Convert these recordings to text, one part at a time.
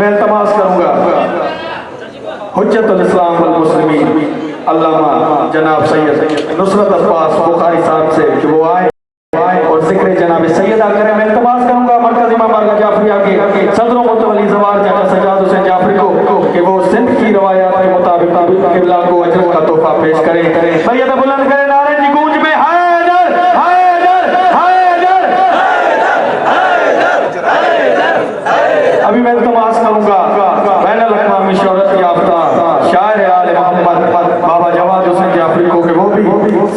میں التماس کروں گا حجت الاسلام والمسلمین علامہ جناب سید نصرت عباس بخاری صاحب سے کہ وہ آئے اور ذکر جناب سیدہ کریں. میں التماس کروں گا مرکز امام بارگاہ جعفریہ کے صدر و متولی زوار چاچا سجاد حسین جعفری کو کہ وہ سندھ کی روایات کے مطابق قبلہ کو اجر کا تحفہ پیش کریں. سید بلند کریں نعرے کی گونج میں حیدر حیدر حیدر ابھی میں التماس کروں گا بین الاقوامی شہرت یافتہ شاعر آل محمد بابا جواد حسین جعفری کو کہ وہ بھی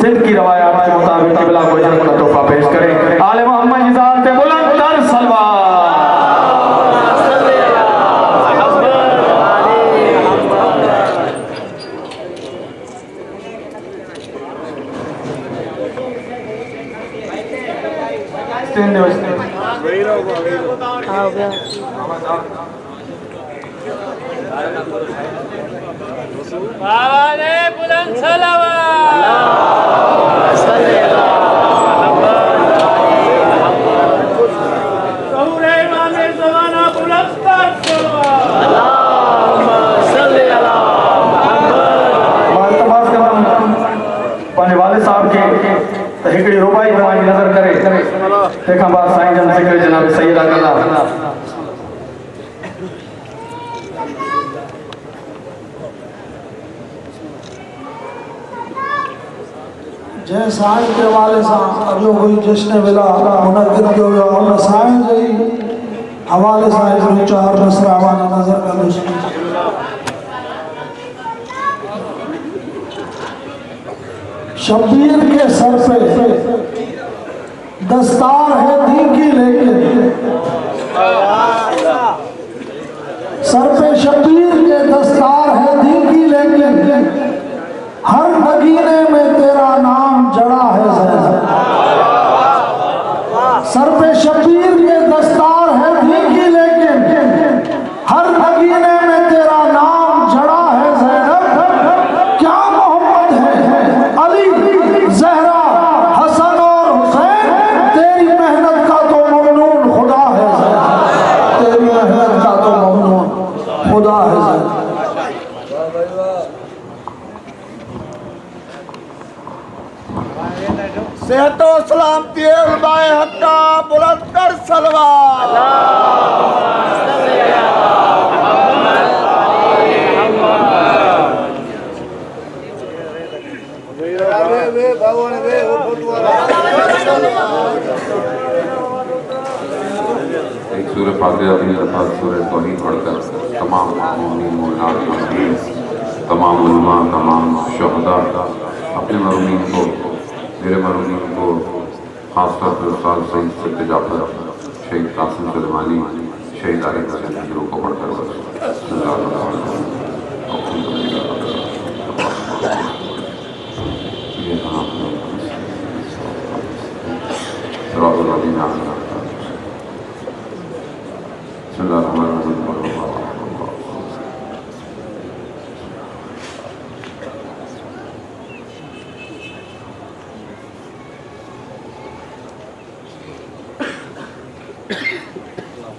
سندھ کی روایات کے مطابق قبلہ کو اجر کا تحفہ پیش کریں. آل محمد کی ذات پہ بلند تر سلوات. بابا نے بلند صلوات. ظہور امام زمانہ بلند تر صلوات. پانے والد صاحب کے ہکڑی روبائی ہماری نظر کرے دیکھا بات سائن جن ذکر جناب سیدہ کرنا. جن سائن کے والے ساں جو ہوئی جشن ولا منعقد کیا ہوا ان سائن جی حوالے ساں جو چار نصر آوان نظر کا دوسری. شبیر کے سر پہ دستار ہے دین کی لیکن سر پہ شبیر کے دستار ہے دین کی لیکن ہر نگینے میں تیرا نام جڑا ہے زیدہ. سر پہ شبیر کے دستار ہے دین کی لیکن ہر نگینے میں تیرا نام جڑا ہے زیدہ. کیا محمد ہے علی زہرا حسن اور حسین تیری محنت کا تو ممنون خدا ہے زیدہ. تیری محنت کا تو ممنون خدا ہے زیدہ. صحت و سلامتی علماء حقہ بلند کر صلوات. ایک سورہ فاتحہ اپنی الفاظ سورہ توحید پڑھ کر تمام مومنین مومنات مسلمین تمام علماء تمام شہداء اپنے مرحومین کو میرے مرحومین کو خاص طور پر استاد سید سید جعفر شہید قاسم سلیمانی شہید عارف حسین حجروں کو پڑھ کر بسم اللہ الرحمن الرحیم.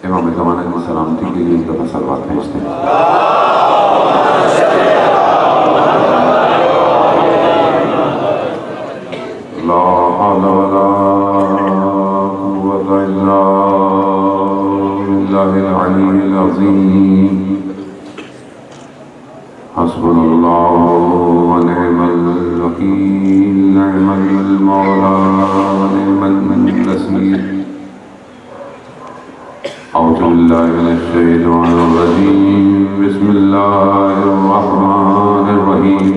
امام زمانہ کی سلامتی کے لیے ایک دفعہ صلوات بھیجتے ہیں. لا حول ولا قوة إلا بالله العلي العظيم. حسبنا الله ونعم الوكيل نعم المولى ونعم النصير. أعوذ بالله من الشيطان الرجيم. بسم الله الرحمن الرحيم.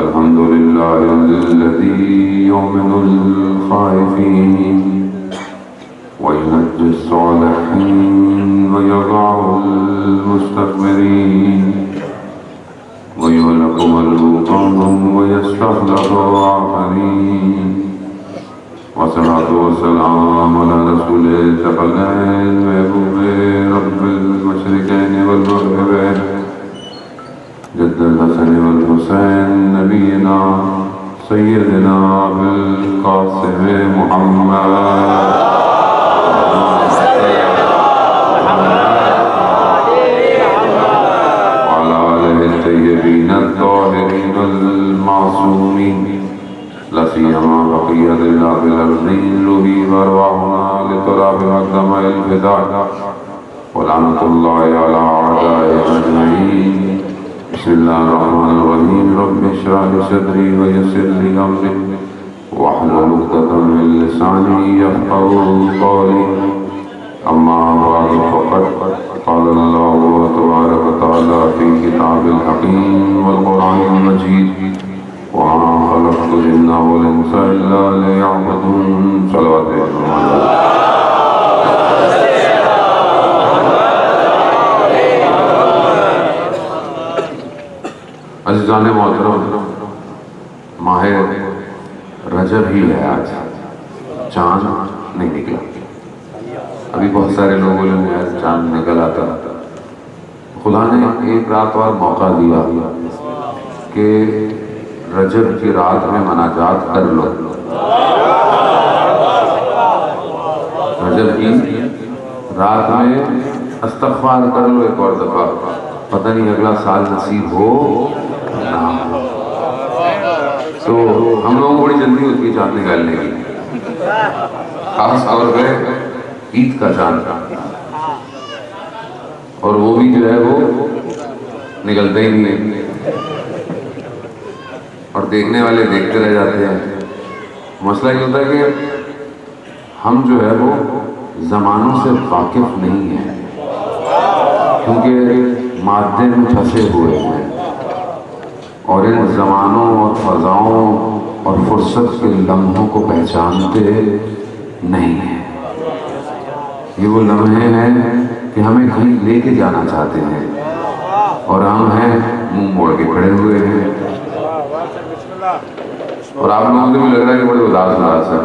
الحمد لله الذي يؤمن الخائفين وينجي الصالحين ويضع المستكبرين ويهلك ملوكهم ويستخلف آخرين. والصلاة والسلام على رسول الثقلين محبوب رب المشرقين والمغربين جد الحسن والحسين نبينا سيدنا بالقاسم محمد نيله وأرواحنا لتراب مقدم الفداء ولعنة الله على أعدائه أجمعين. بسم الله الرحمن الرحيم. رب اشرح لي صدري ويسر لي أمري واحلل عقدة من لساني يفقهوا قولي. أما بعد فقد قال الله تبارك وتعالى في كتاب الحكيم والقرآن المجيد وما خلقت الجن والإنس إلا ليعبدون. صلوات عزیزان محترم، ماہ رجب ہی ہے آج، چاند نہیں نکلا. ابھی بہت سارے لوگوں نے چاند نکل آتا. خدا نے ایک رات اور موقع دیا کہ رجب کی رات میں مناجات کر لو. رجب کی رات میں استغفار کر لو ایک اور دفعہ. پتہ نہیں اگلا سال نصیب ہو نہ ہو. تو ہم لوگوں کو بڑی جلدی ہوتی ہے چاند نکالنے کی، خاص طور پہ عید کا چاند، اور وہ بھی جو ہے وہ نکلتا ہی نہیں ہے اور دیکھنے والے دیکھتے رہ جاتے ہیں. مسئلہ یہ ہوتا ہے کہ ہم جو ہے وہ زمانوں سے واقف نہیں ہیں، کیونکہ مادے میں پھنسے ہوئے ہیں اور ان زمانوں اور فضاؤں اور فرصت کے لمحوں کو پہچانتے نہیں ہیں. یہ وہ لمحے ہیں کہ ہمیں کہیں لے کے جانا چاہتے ہیں اور ہم ہیں منہ موڑ کے کھڑے ہوئے ہیں. اور آپ لوگوں کو بھی لگ رہا ہے کہ بڑے اداس ہے.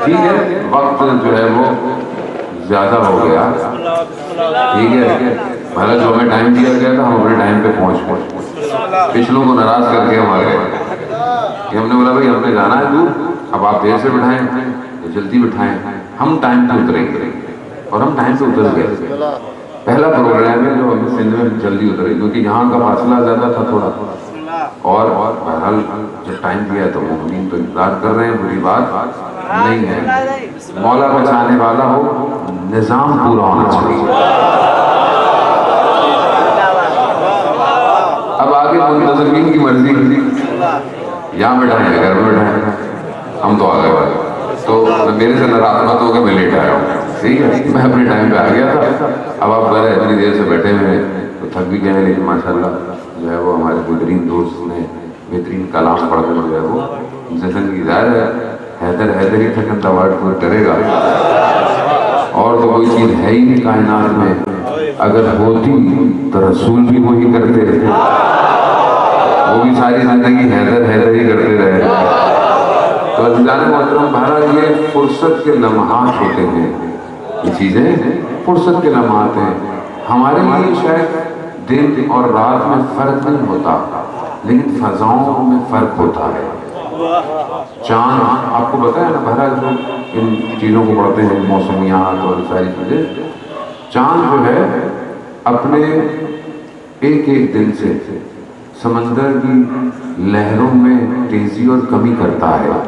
ٹھیک ہے، وقت جو ہے وہ زیادہ ہو گیا. ٹھیک ہے، پہلے جو ہمیں ٹائم دیا گیا تھا ہم اپنے ٹائم پہ پہنچ گئے. پچھلوں کو ناراض کر کے ہم آ گئے کہ ہم نے بولا بھائی ہم نے جانا ہے دور، اب آپ دیر سے بٹھائیں تو جلدی بٹھائیں. ہم ٹائم پہ اتریں گے اور ہم ٹائم پہ اتر گئے. پہلا پروگرام ہے جو ہم سندھ میں جلدی اترے کیونکہ یہاں کا فاصلہ زیادہ تھا تھوڑا، اور بہرحال جب ٹائم دیا ہے تو مومنین تو انتظار کر رہے ہیں. بری بات نہیں ہے. مولا بچانے والا ہو، نظام پورا ہونا چاہیے. اب آگے منتظمین کی مرضی، یہاں بیٹھائیں گھر میں بیٹھائیں. ہم تو آ گئے بھائی، تو میرے سے ناراض مت ہو کہ میں لیٹ آیا ہوں. ٹھیک ہے، میں اپنے ٹائم پہ آ گیا تھا. اب آپ بڑے اتنی دیر سے بیٹھے ہوئے ہیں تو تھک بھی گئے ہیں، لیکن ماشاء اللہ جو ہے وہ ہمارے بہترین دوست نے بہترین کلام پڑھ کر جو ہے وہ ذہن کی ظاہر ہے حیدر ہی تھکن دواٹ پور کرے گا. اور تو کوئی چیز ہے ہی نہیں کائنات میں، اگر ہوتی تو رسول بھی وہی کرتے رہے، وہ بھی ساری زندگی حیدر ہی کرتے رہے. تو عزیزان محترم، بہرحال یہ فرصت کے لمحات ہوتے ہیں. یہ چیزیں فرصت کے لمحات ہیں. ہمارے لیے شاید دن اور رات میں فرق نہیں ہوتا، لیکن فضاؤں میں فرق ہوتا ہے. چاند آپ کو بتایا نا، بہرحال جو ان چیزوں کو پڑھتے ہیں موسمیات اور ساری چیزیں، چاند جو ہے اپنے ایک دن سے سمندر کی لہروں میں تیزی اور کمی کرتا ہے،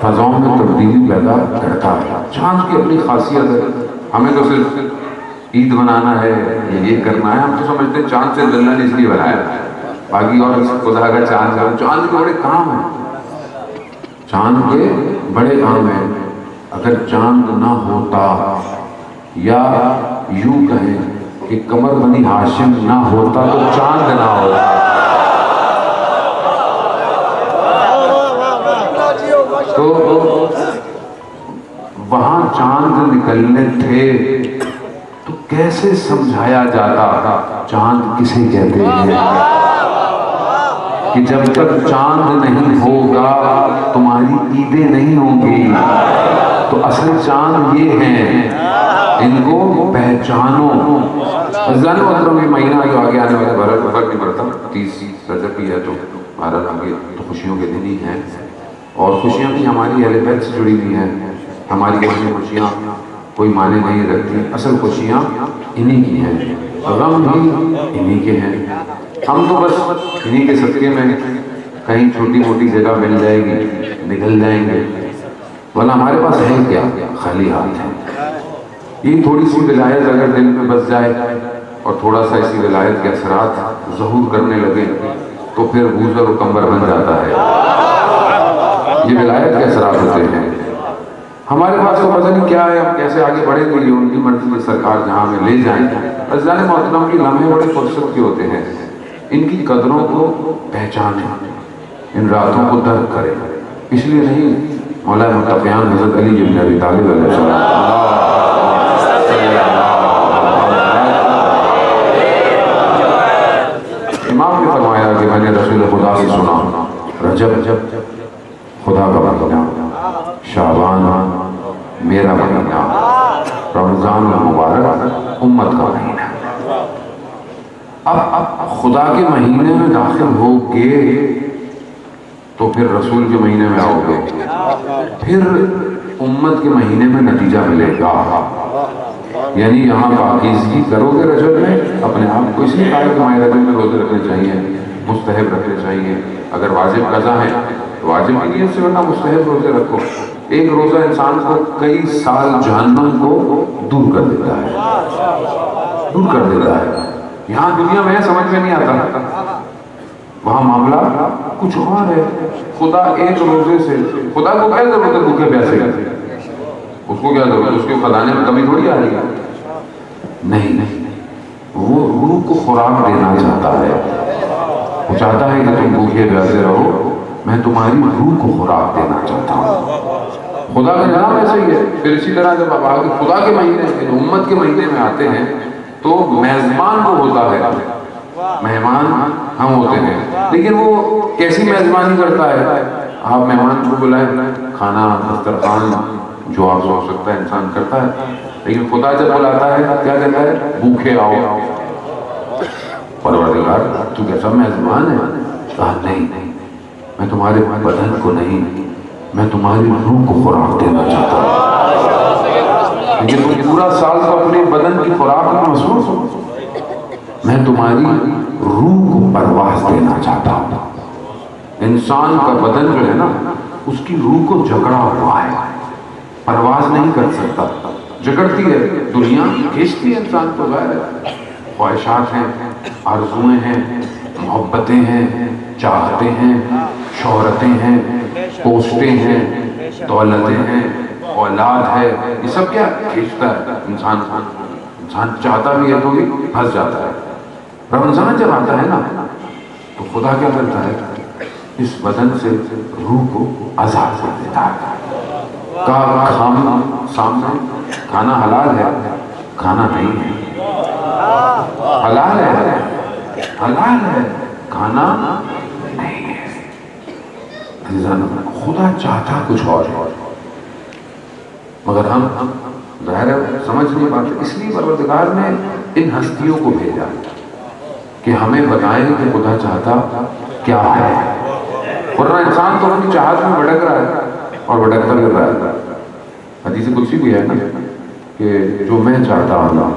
فضاؤں میں تبدیلی پیدا کرتا ہے. چاند کی اپنی خاصیت ہے. ہمیں تو صرف عید منانا ہے یا یہ کرنا ہے، ہم تو سمجھتے ہیں چاند سے اللہ نے اس لیے بنایا، باقی اور خدا کا چاند کے بڑے کام ہیں. چاند کے بڑے کام ہیں. اگر چاند نہ ہوتا، یا یوں کہیں کہ قمر بنی ہاشم نہ ہوتا تو چاند نہ ہوتا. تو وہاں چاند نکلنے تھے تو کیسے سمجھایا جاتا چاند کسے کہتے ہیں، کہ جب تک چاند نہیں ہوگا تمہاری عیدیں نہیں ہوں گی. تو اصل چاند یہ ہیں، ان کو پہچانو. رمضان محترم یہ مہینہ جو آگے آنے والا بھرت فرق نہیں پڑتا، 30 رجب بھی ہے تو بہرحال آگے تو خوشیوں کے دن ہی ہیں. اور خوشیاں بھی ہماری اہل بیت سے جڑی ہوئی ہیں. ہماری اپنی خوشیاں کوئی معنی نہیں رکھتی. اصل خوشیاں انہی کی ہیں, غم بھی انہی کے ہیں. ہم تو بس انہی کے صدقے میں کہیں چھوٹی موٹی جگہ مل جائے گی نکل جائیں گے, ورنہ ہمارے پاس ہے کیا؟ خالی ہاتھ ہے. یہ تھوڑی سی ولایت اگر دل میں بس جائے اور تھوڑا سا اسی ولایت کے اثرات ظہور کرنے لگے تو پھر بوزر و کمبر بن جاتا ہے. یہ ولایت کے اثرات ہوتے ہیں. ہمارے پاس تو پتہ نہیں کیا ہے, ہم کیسے آگے بڑھیں گے, ان کی مرضی میں سرکار جہاں ہمیں لے جائیں. عزیزان محترم کی لمحے بڑے فرصت کے ہوتے ہیں, ان کی قدروں کو پہچانیں, ان راتوں کو درک کریں. اس لیے نہیں مولا متقیان حضرت علی بن ابی طالب علیہ السلام امام نے فرمایا کہ میں نے رسول خدا سے سنا, رجب خدا کا مہینہ, شعبان میرا مہینہ, رمضان المبارک امت کا مہینہ. اب خدا کے مہینے میں داخل ہو گے تو پھر رسول کے مہینے میں آؤ گے, پھر امت کے مہینے میں نتیجہ ملے گا. یعنی یہاں پاکیزگی کرو گے رجب میں, اپنے آپ کو اس لیے کہا کہ ماہ رجب میں روزے رکھنے چاہیے, مستحب رکھنے چاہیے. اگر واجب قضا ہے تو واجب کی نیت سے, ورنہ مستحب روزے رکھو. ایک روزہ انسان کو کئی سال جہنم کو دور کر دیتا ہے, دور کر دیتا ہے. یہاں دنیا میں سمجھ میں نہیں آتا, وہاں معاملہ کچھ اور ہے. خدا ایک روزے سے, خدا کو کیا ضرورت ہے بھوکے پیاسے کا, اس کو کیا ضرورت ہے, اس کے خزانے میں کمی تھوڑی آ رہی ہے. نہیں, وہ روح کو خوراک دینا چاہتا ہے. وہ چاہتا ہے کہ تم بھوکے پیاسے رہو, میں تمہاری روح کو خوراک دینا چاہتا ہوں. خدا کا نظام ایسا ہی ہے. پھر اسی طرح جب آپ خدا کے مہینے, امت کے مہینے میں آتے ہیں تو میزبان کو ہوتا ہے, مہمان ہم ہوتے ہیں. لیکن وہ کیسی میزبانی کرتا ہے؟ آپ مہمان کو بلائیں, کھانا دسترخوان جو آپ ہو سکتا ہے انسان کرتا ہے, لیکن خدا جب بلاتا ہے کیا کہتا ہے؟ بھوکے آؤ. پروردگار تو کیسا میزبان ہے؟ کہا نہیں, میں تمہارے بدن کو نہیں, میں تمہاری روح کو خوراک دینا چاہتا ہوں. لیکن تم پورا سال تو اپنے بدن کی خوراک میں مصروف ہو, میں تمہاری روح کو پرواز دینا چاہتا ہوں. انسان کا بدن جو ہے نا, اس کی روح کو جکڑا ہوا ہے, پرواز نہیں کر سکتا. جکڑتی ہے دنیا, کھینچتی ہے انسان کو. ظاہر ہے خواہشات ہیں, آرزویں ہیں, محبتیں ہیں, چاہتے ہیں, شہرتیں ہیں, پوسٹیں ہیں, دولتیں ہیں, اولاد ہے, یہ سب کیا کھینچتا ہے انسان کو. انسان چاہتا بھی ہے تو بھی پھنس جاتا ہے. رمضان جب آتا ہے نا تو خدا کیا کرتا ہے؟ اس بدن سے روح کو آزاد کر دیتا ہے. کھانا سامنے, کھانا حلال ہے, کھانا نہیں ہے. حلال ہے, حلال ہے, کھانا نہیں ہے. خدا چاہتا کچھ اور ہے, مگر ہم ظاہر ہے سمجھ نہیں پاتے. اس لیے پروردگار نے ان ہستیوں کو بھیجا کہ ہمیں بتائیں کہ خدا چاہتا کیا ہے. ورنہ انسان تو اپنی چاہت میں بھٹک رہا ہے اور بھٹکتا پھر رہا ہے. حدیث قدسی بھی ہے نا کہ جو میں چاہتا ہوں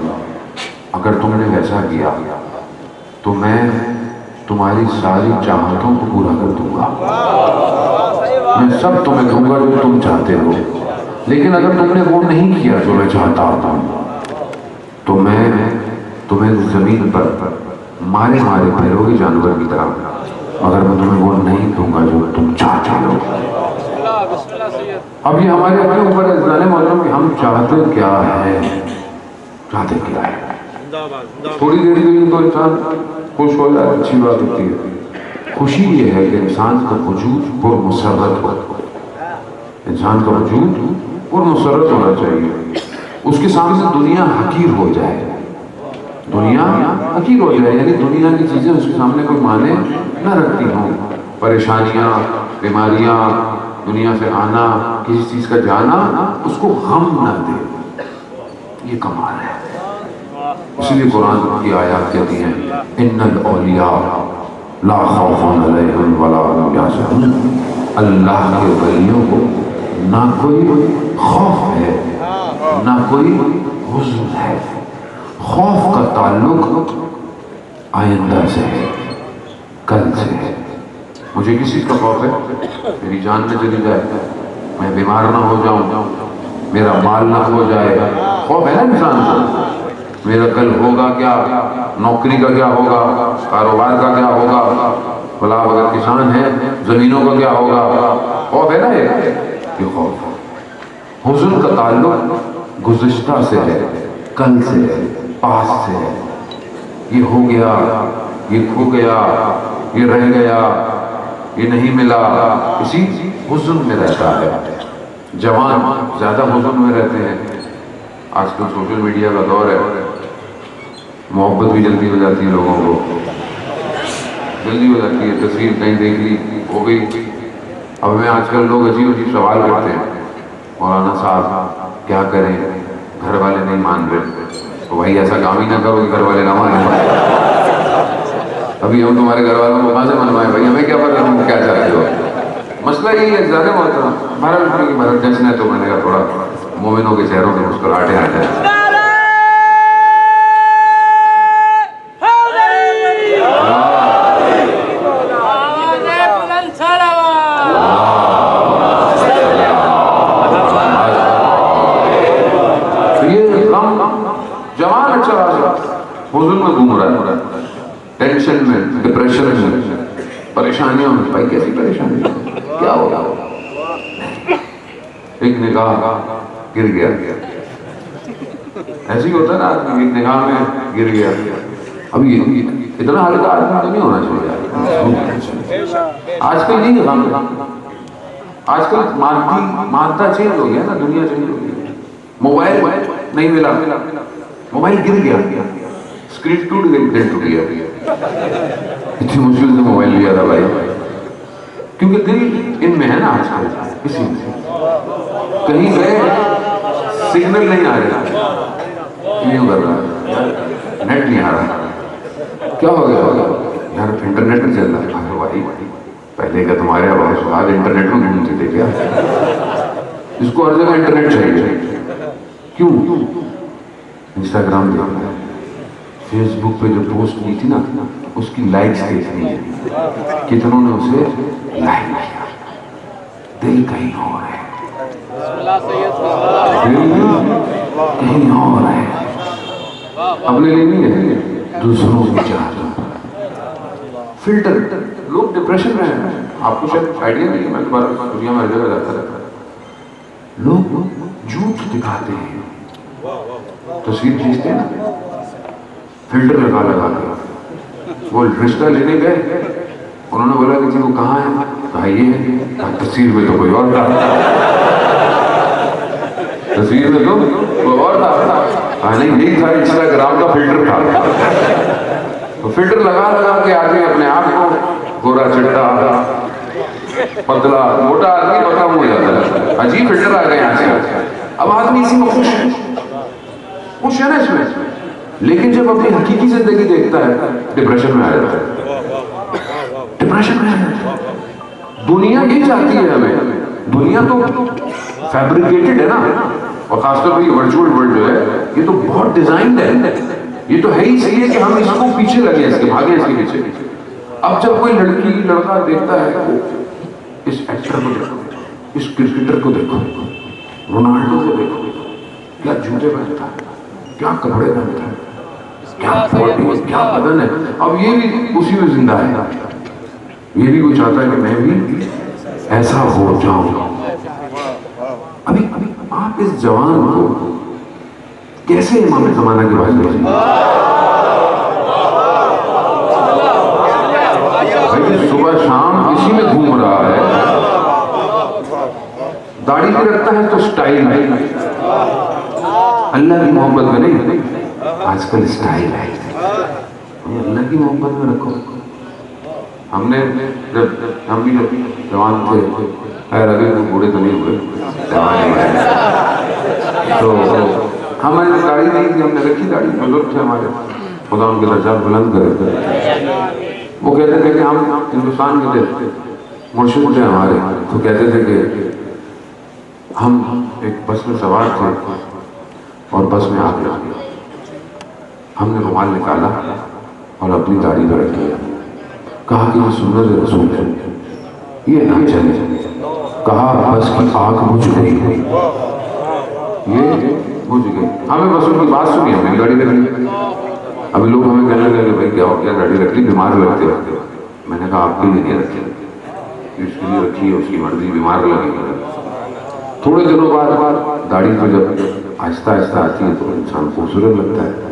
اگر تم نے ویسا کیا تو میں تمہاری ساری چاہتوں کو پورا کر دوں گا. میں سب تمہیں دوں گا جو تم چاہتے ہو. لیکن اگر تم نے وہ نہیں کیا جو میں چاہتا ہوں تو میں تمہیں زمین پر مارے پھیرو گے جانور کی طرح, مگر میں تمہیں وہ نہیں دوں گا جو تم چاہتے ہو. اب یہ ہمارے اپنے اوپر ہے معلوم کہ ہم چاہتے کیا ہے, چاہتے کیا ہے. تھوڑی دیر کے لیے تو انسان خوش ہو جائے, اچھی بات ہوتی ہے. خوشی یہ ہے کہ انسان کا وجود پر مسرت ہو. انسان کا وجود پر مسرت ہونا چاہیے. اس کے سامنے دنیا حقیر ہو جائے, دنیا حقیر ہو جائے, یعنی دنیا کی چیزیں اس کے سامنے کوئی معنی نہ رکھتی ہوں. پریشانیاں, بیماریاں, دنیا سے آنا, کسی چیز کا جانا اس کو غم نہ دے, یہ کمال ہے. اسی لیے قرآن کی آیات کہتی ہیں ان الاولیاء لا خوف علیہم ولا هم یحزنون. اللہ کے ولیوں کو نہ کوئی خوف ہے نہ کوئی حزن ہے. خوف کا تعلق آئندہ سے ہے، کل سے ہے. مجھے کسی کا خوف ہے میری جان نہ چلی جائے، میں بیمار نہ ہو جاؤں، میرا مال نہ ہو جائے. خوف ہے نا انسان کو، میرا کل ہوگا کیا، نوکری کا کیا ہوگا، کاروبار کا کیا ہوگا، بھلا اگر کسان ہے زمینوں کا کیا ہوگا. خوف ہے نا یہ خوف. حزن کا تعلق گزشتہ سے ہے، کل سے ہے، پاس سے ہے. یہ ہو گیا، یہ کھو گیا، یہ رہ گیا، یہ نہیں ملا، اسی حزن میں رہتا ہے. جوان زیادہ حزن میں رہتے ہیں. آج کل سوشل میڈیا کا دور ہے، محبت بھی جلدی ہو جاتی ہے، لوگوں کو جلدی ہو جاتی ہے. تصویر کہیں دیکھ لی ہو گئی. اب میں آج کل لوگ عجیب عجیب سوال کرتے ہیں، مولانا صاحب کیا کریں، گھر والے نہیں مان رہے. تو بھائی ایسا کام ہی نہ کرو کہ گھر والے نہ مانیں. ابھی ہم تمہارے گھر والوں کو کہاں سے منوائیں بھائی، ہمیں کیا پتا تم کیا چاہتے ہو. مسئلہ یہی ہے زیادہ محترم. بھارت کی بھارت جشن ہے تو میں نے کہا تھوڑا مومنوں کے چہروں پہ مسکراہٹیں آ جائیں. جوان اچھا حزن میں گھوم رہا ہے، ٹینشن میں، ڈپریشن میں، پریشانیوں میں. بھائی کیسی پریشانی، کیا ہوگا. ایک نگاہ گر گیا، ایسے ہی ہوتا ہے نا آدمی ایک نگاہ میں گر گیا. اب یہ اتنا ہلکا آدمی تو نہیں ہونا چاہیے. آج کل نہیں غم، آج کل مادہ چینج ہو گیا نا، دنیا چینج ہو گئی. موبائل نہیں ملا، موبائل گر گیا، اسکرین ٹوٹ گئی، دل ٹوٹ گیا. اتنی مشکل سے موبائل لیا تھا بھائی، کیونکہ دل ان میں ہے نا آج کل. اسی میں کہیں گئے سگنل نہیں آ رہا، کیوں کر رہا ہے، نیٹ نہیں آ رہا. کیا ہو گیا یار، انٹرنیٹ نہیں چل رہا. بھائی پہلے کا تمہارے آواز آج انٹرنیٹ میں گھومتے تھے کیا، اس کو ہر جگہ انٹرنیٹ چاہیے. کیوں؟ انسٹاگرام دیکھنا ہے، فیس بک پہ جو پوسٹ کی تھی نا اس کی لائکس دیکھنی ہے، کتنوں نے اسے لائک کیا. دل کہیں اور ہے، کہیں اور ہے. اپنے لیے نہیں ہے، دوسروں کی چاہتا. فلٹر. لوگ ڈپریشن میں ہیں، آپ کو شاید آئیڈیا نہیں ہے، میں دوبارہ دنیا میں ہر جگہ جاتا رہتا. لوگ جھوٹ دکھاتے ہیں، تصویر کھینچتے ہیں نا فلٹر لگا کے. وہ رشتہ لینے گئے، انہوں نے بولا کہ جی وہ کہاں ہے، کہا یہ ہے، تصویر میں تو کوئی اور تھا، تصویر میں تو کوئی اور تھا. نہیں یہی تھا، انسٹاگرام کا فلٹر تھا. تو فلٹر لگا کے آدمی اپنے آپ کو گورا چٹا پتلا موٹا آدمی پتلا ہو جاتا ہے. عجیب فلٹر آ گئے یہاں سے. اب آدمی اسی میں خوش ہے نا اس میں، لیکن جب اپنی حقیقی زندگی دیکھتا ہے ڈپریشن میں آ جاتا ہے. ڈپریشن میں آ جاتا ہے. دنیا یہ چاہتی ہے ہمیں، دنیا تو فیبریکیٹڈ ہے نا، اور خاص طور پر یہ ورچوئل ورلڈ جو ہے یہ تو بہت ڈیزائنڈ ہے. یہ تو ہے ہی صحیح ہے کہ ہم اس کو پیچھے لگے، اس کے بھاگے، اس کے پیچھے. اب جب کوئی لڑکی لڑکا دیکھتا ہے اس ایکٹر کو دیکھو، اس کرکٹر کو دیکھو، رونالڈو کو دیکھو، کیا جوتے پہنتا ہے، کیا کپڑے پہنتا ہے، کیا باڈی، کیا بدن ہے. اب یہ بھی اسی میں زندہ ہے. یہ بھی وہ چاہتا ہے کہ میں بھی ایسا ہو جاؤں. ابھی آپ اس جوان کو کیسے امام زمانہ کی بات کریں؟ بھائی صبح شام اسی میں گھوم رہا ہے، داڑھی بھی رکھتا ہے تو سٹائل ہے. اللہ کی محبت میں نہیں، آج کل سٹائل ہے. اللہ کی محبت میں رکھو. ہم نے ہم بھی جب جوان تھے، خیر ابھی تو بوڑھے تو نہیں ہوئے، تو ہمارے داڑھی نہیں تھی، ہم نے رکھی داڑھی. بزرگ تھے ہمارے، خدا ان کے درجات بلند کرے. وہ کہتے تھے کہ ہم ہندوستان کے تھے، مرشد تھے ہمارے، تو کہتے تھے کہ ہم ایک بس میں سوار تھے، اور بس میں آگ لگ گیا. ہم نے رومال نکالا اور اپنی داڑھی پر رکھ لیا. کہا کہ یہ سنت رسول ہے, یہ نہ چلے. کہا بس کی آگ بجھ گئی, یہ بجھ گئی. ہمیں رسول کی بات سنی, ہمیں گاڑی رکھ لی. ابھی لوگ ہمیں کہنے لگے بھائی کیا ہو گیا, گاڑی رکھ لی, بیمار لگتے ہو. میں نے کہا آپ کے لیے نہیں رکھی, اس کے لیے رکھی ہے, اس کی مرضی, بیمار لگے گی. تھوڑے دنوں بعد داڑھی پہ جب آہستہ آہستہ آتی ہے تو انسان خوبصورت لگتا ہے,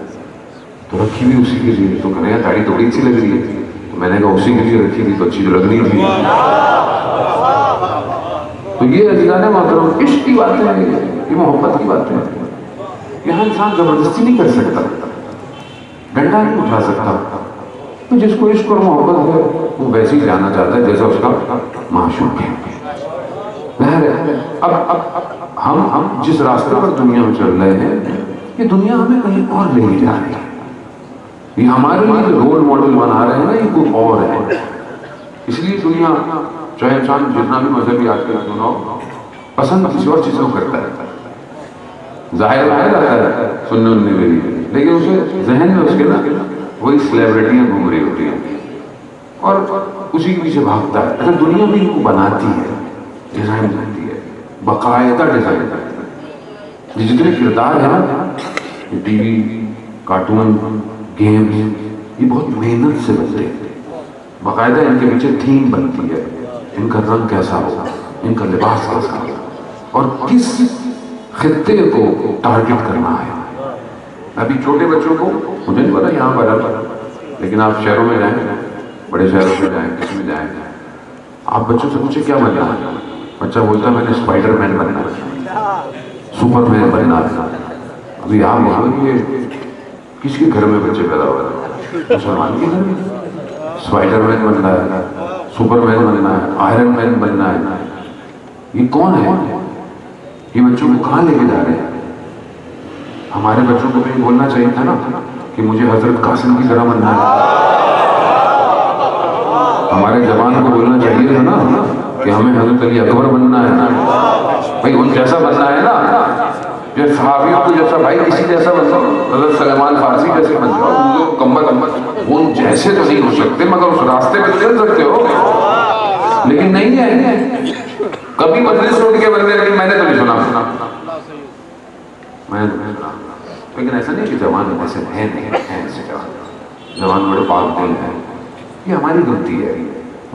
تو رکھی بھی اسی کے لیے. تو کہنے داڑھی تھوڑی اچھی لگ رہی ہے, تو میں نے کہا اسی کے لیے رکھی تھی تو اچھی لگ رہی تھی. تو یہ عزیزان محترم عشق کی باتیں ہیں, یہ محبت کی باتیں ہیں. یہاں انسان زبردستی نہیں کر سکتا, ڈنڈا نہیں اٹھا سکتا. تو جس کو عشق اور محبت ہے وہ ویسے ہی جانا چاہتا ہے جیسا اس کا معشوق ہے. اب ہم جس راستے پر دنیا میں چل رہے ہیں, یہ دنیا ہمیں کہیں اور لے جا رہی ہے. یہ ہمارے لیے جو رول ماڈل بنا رہے ہیں نا, یہ کوئی اور ہے. اس لیے دنیا چاہے انسان جتنا بھی مذہبی آج کل کیوں نہ ہو, پسند کسی اور چیزوں کو کرتا ہے. ظاہر رہتا ہے سننے اننے میں بھی, لیکن اسے ذہن میں اس کے نا وہی سلیبریٹیاں گھوم رہی ہوتی ہیں اور اسی کے پیچھے بھاگتا ہے. اچھا دنیا بھی ان کو بناتی ہے, ڈیزائن کرتی ہے, باقاعدہ ڈیزائن کرتی ہے. یہ جتنے کردار ہیں نا, یہ ٹی وی, کارٹون, گیم, یہ بہت محنت سے بنتے ہیں. باقاعدہ ان کے پیچھے تھیم بنتی ہے, ان کا رنگ کیسا ہوگا, ان کا لباس کیسا ہوگا, اور کس خطے کو ٹارگٹ کرنا ہے. ابھی چھوٹے بچوں کو, مجھے نہیں پتا یہاں پر, لیکن آپ شہروں میں جائیں, بڑے شہروں میں جائیں, کسی میں جائیں, آپ بچوں سے پوچھیں کیا بننا ہے, بچہ بولتا ہے میں نے اسپائڈر مین بننا ہے, سپر مین بننا ہے. ابھی آپ وہاں یہ کس کے گھر میں بچے پیدا ہو رہے ہیں؟ مسلمان کے گھر میں. اسپائڈر مین بننا ہے, سپر مین بننا ہے, آئرن مین بننا ہے. یہ کون ہے؟ یہ بچوں کو کہاں لے کے جا رہے ہیں؟ ہمارے بچوں کو بھی بولنا چاہیے تھا نا کہ مجھے حضرت قاسم کی طرح بننا ہے. ہمارے جوان کو بولنا چاہیے تھا نا کہ ہمیں حضرت علی اکبر بننا ہے نا. بھائی ان جیسا بننا ہے نا, جو صحابیوں کو جیسا, بھائی کسی جیسا بن جاؤ, حضرت سلیمان فارسی جیسے بن جاؤ. کمبر ان جیسے تو نہیں ہو سکتے, مگر اس راستے پہ چل سکتے ہو. لیکن نہیں ہے, کبھی مجلس اٹھ کے بندے, لیکن میں نے تو نہیں سنا, لیکن ایسا نہیں کہ جوان ایسے ہیں, نہیں ہیں ایسے جوان بڑے پاک دل ہیں. یہ ہماری غلطی ہے,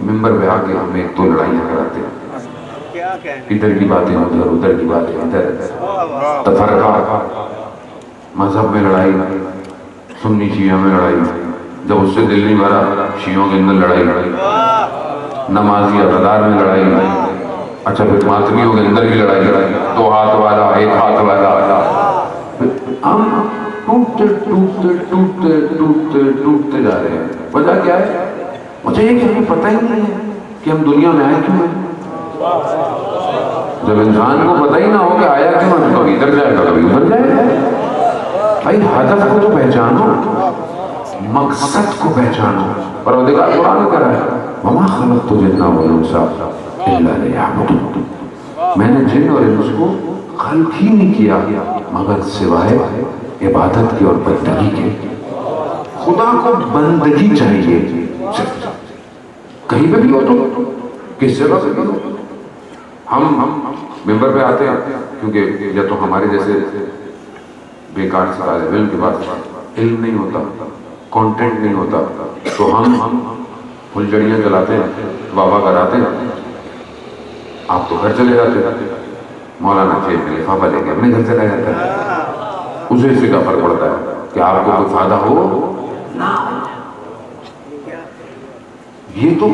ممبر پہ آ کے ہم ایک دو لڑائیاں کراتے ہیں, ادھر کی باتیں ادھر, ادھر کی باتیں ادھر, تفرقہ, مذہب میں لڑائی, سنی شیعہ میں لڑائی, جب اس سے دل نہیں بھرا شیعوں کے اندر لڑائی, نمازی اقتدار میں لڑائی, اچھا پھر ماتمیوں کے اندر بھی لڑائی, دو ہاتھ والا, ایک ہاتھ والا. ہم ٹوٹتے ٹوٹتے ٹوٹتے ٹوٹتے ٹوٹتے جا رہے ہیں. وجہ کیا ہے؟ مجھے یہ کہ ہمیں پتہ ہی نہیں ہے کہ ہم دنیا میں آئے کیوں ہیں. جب انسان کو پتہ ہی نہ ہو کہ آیا کیوں ہے, کبھی ادھر جائے گا کبھی ادھر جائے گا. بھائی ہدف کو تو پہچانو, مقصد کو پہچانو. پروردگار قرآن کر رہا ہے وما خلقت الجن والانس الا لیعبدون, میں نے جن اور انس کو خلق ہی نہیں کیا مگر سوائے عبادت کی اور بندگی کے. خدا کو بندگی چاہیے, کہیں پہ بھی ہو تو کس جگہ سے بھی ہو. ہم ممبر پہ آتے ہیں کیونکہ یا تو ہمارے جیسے بیکار سے طالب علم کے پاس علم نہیں ہوتا, کانٹینٹ نہیں ہوتا, تو ہم پھلجڑیاں جلاتے ہیں, بابا کراتے ہیں. آپ تو گھر چلے جاتے ہیں, مولانا جیب میں لفافہ لے کے اپنے گھر چلا جاتا ہے. اسے اس سے کا فرق پڑتا ہے کہ آپ کو کوئی فائدہ ہو نہ. یہ تو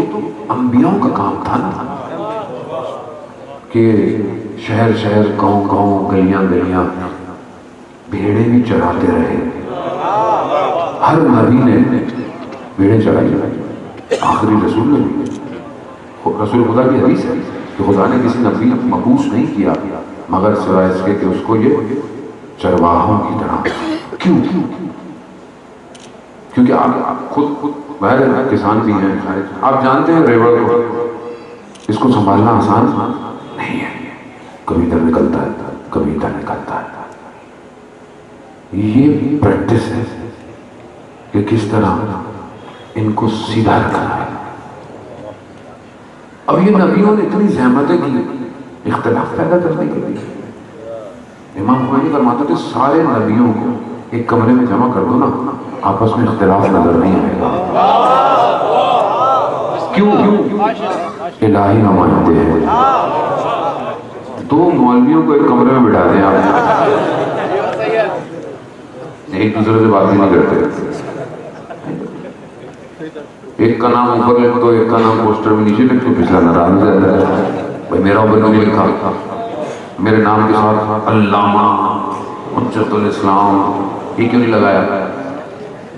انبیاء کا کام تھا نا کہ شہر شہر, گاؤں گاؤں, گلیاں گلیاں بھیڑیں بھی چراتے رہے. ہر نبی نے بھیڑیں چرائی, آخری رسول نے بھی. رسول خدا کی حدیث ہے کہ خدا نے کسی نبی مبعوث نہیں کیا مگر سوائے اس کے کہ اس کو یہ چرواہوں کی طرح. کیوں؟ کیونکہ آپ خود بہر کسان بھی ہیں, آپ جانتے ہیں ریوڑ کو, اس کو سنبھالنا آسان نہیں ہے. کبھی ادھر نکلتا ہے, کبھی ادھر نکلتا ہے. یہ پریکٹس ہے کہ کس طرح ان کو سیدھا رکھنا ہے. اب یہ نبیوں نے اتنی زحمتیں کی اختلاف پیدا کرنے کے لیے. امام خمینی فرماتے تھے سارے نبیوں کو ایک کمرے میں جمع کر دو نا, آپس میں اختلاف نظر نہیں آئے گا. کیوں؟ الہی نمائندے ہیں. دو مولویوں کو ایک کمرے میں بٹھا دیں آپ, ایک دوسرے سے بات نہیں کرتے. ایک کا نام اوپر لکھ دو, ایک کا نام پوسٹر میں نیچے لکھ دو, پچھلا ناراض ہو جاتا ہے بھائی میرا اوپر نہیں لکھا, میرے نام کے ساتھ علامہ حجت الاسلام یہ کیوں نہیں لگایا؟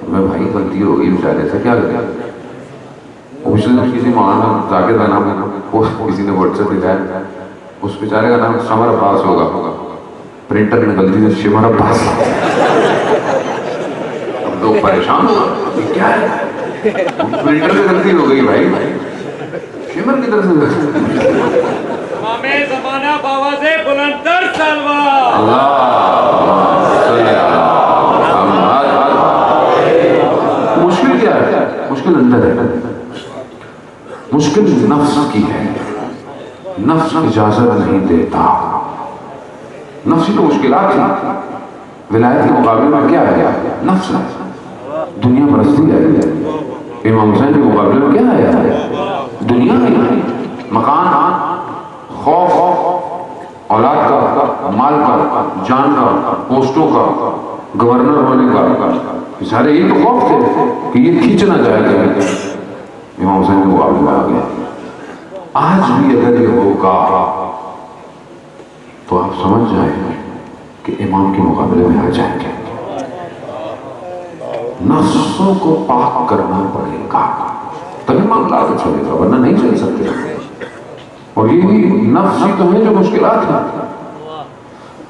میں بھائی غلطی ہو گئی بیچارے سے, کیا کریں. پچھلے دن کسی مولانا ذاکر کا نام کسی نے واٹس ایپ دکھایا, اس بیچارے کا نام سمر عباس ہوگا, پرنٹر نے غلطی سے شمر عباس. اب لوگ پریشان ہو گئے کیا ہے, پرنٹر سے غلطی ہو گئی بھائی, شمر کی طرف سے. امام زمانہ باواز بلندر سلوار. مشکل کیا ہے؟ مشکل اندر ہے, مشکل نفس کی ہے. نفس اجازت نہیں دیتا. نفس تو مشکلات ہیں. ولایت کے مقابلے میں کیا ہے؟ نفس ہے, دنیا پرستی ہے. امام حسین کے مقابلے میں کیا ہے؟ دنیا ہے. مکان, خوف, اولاد کا, مال کا, جان کا, پوسٹوں کا, گورنر ہونے کا, سارے یہ تو خوف تھے کہ یہ کھینچ نہ جائے گا. امام حسین کے مقابلے میں آ گیا. آج بھی اگر یہ ہوگا تو آپ سمجھ جائیں کہ امام کے مقابلے میں آ جائیں گے. نفسوں کو پاک کرنا پڑے گا تبھی معاملہ چلے گا, ورنہ نہیں چل سکتے. اور یہ نفس ہی تو ہے جو مشکلات ہیں.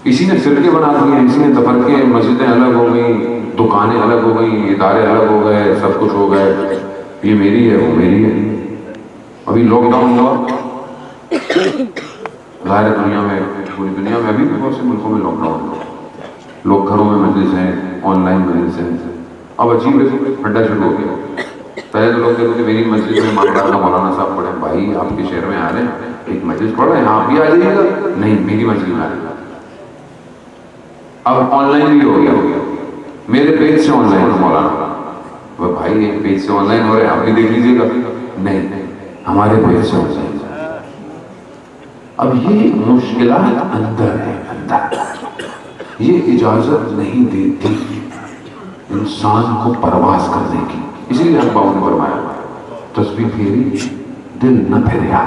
اسی نے فرقے بنا دیے, اسی نے تفرقے, مسجدیں الگ ہو گئی, دکانیں الگ ہو گئی, ادارے الگ ہو گئے, سب کچھ ہو گئے. یہ میری ہے, وہ میری ہے. ابھی لاک ڈاؤن ہوا, ظاہر دنیا میں, پوری دنیا میں ابھی بھی بہت سے ملکوں میں لاک ڈاؤن ہوا. لوگ گھروں میں مجلس ہیں, آن لائن مجلس ہیں. اب عجیب پھڈا شروع ہو گیا. پہلے تو لوگ کہتے تھے میری مسجد میں مانگار کا مولانا صاحب پڑھے. بھائی آپ کے شہر میں آ رہے ہیں, ایک مسجد پڑھ رہے ہیں, آپ بھی آ جائیے گا. نہیں, میری مسجد میں آ رہے. اب آن لائن بھی ہو گیا, میرے پیج سے آن لائن مولانا. بھائی ایک پیج سے آن لائن ہو رہے ہیں, آپ بھی دیکھ لیجیے گا. نہیں, ہمارے پیج سے آن لائن. اب یہ مشکلات اندر ہے, اندر. یہ اجازت نہیں دیتی انسان کو پرواز کرنے کی. اسی لیے حق باؤں نے فرمایا تسبیح پھیری دل نہ پھیریا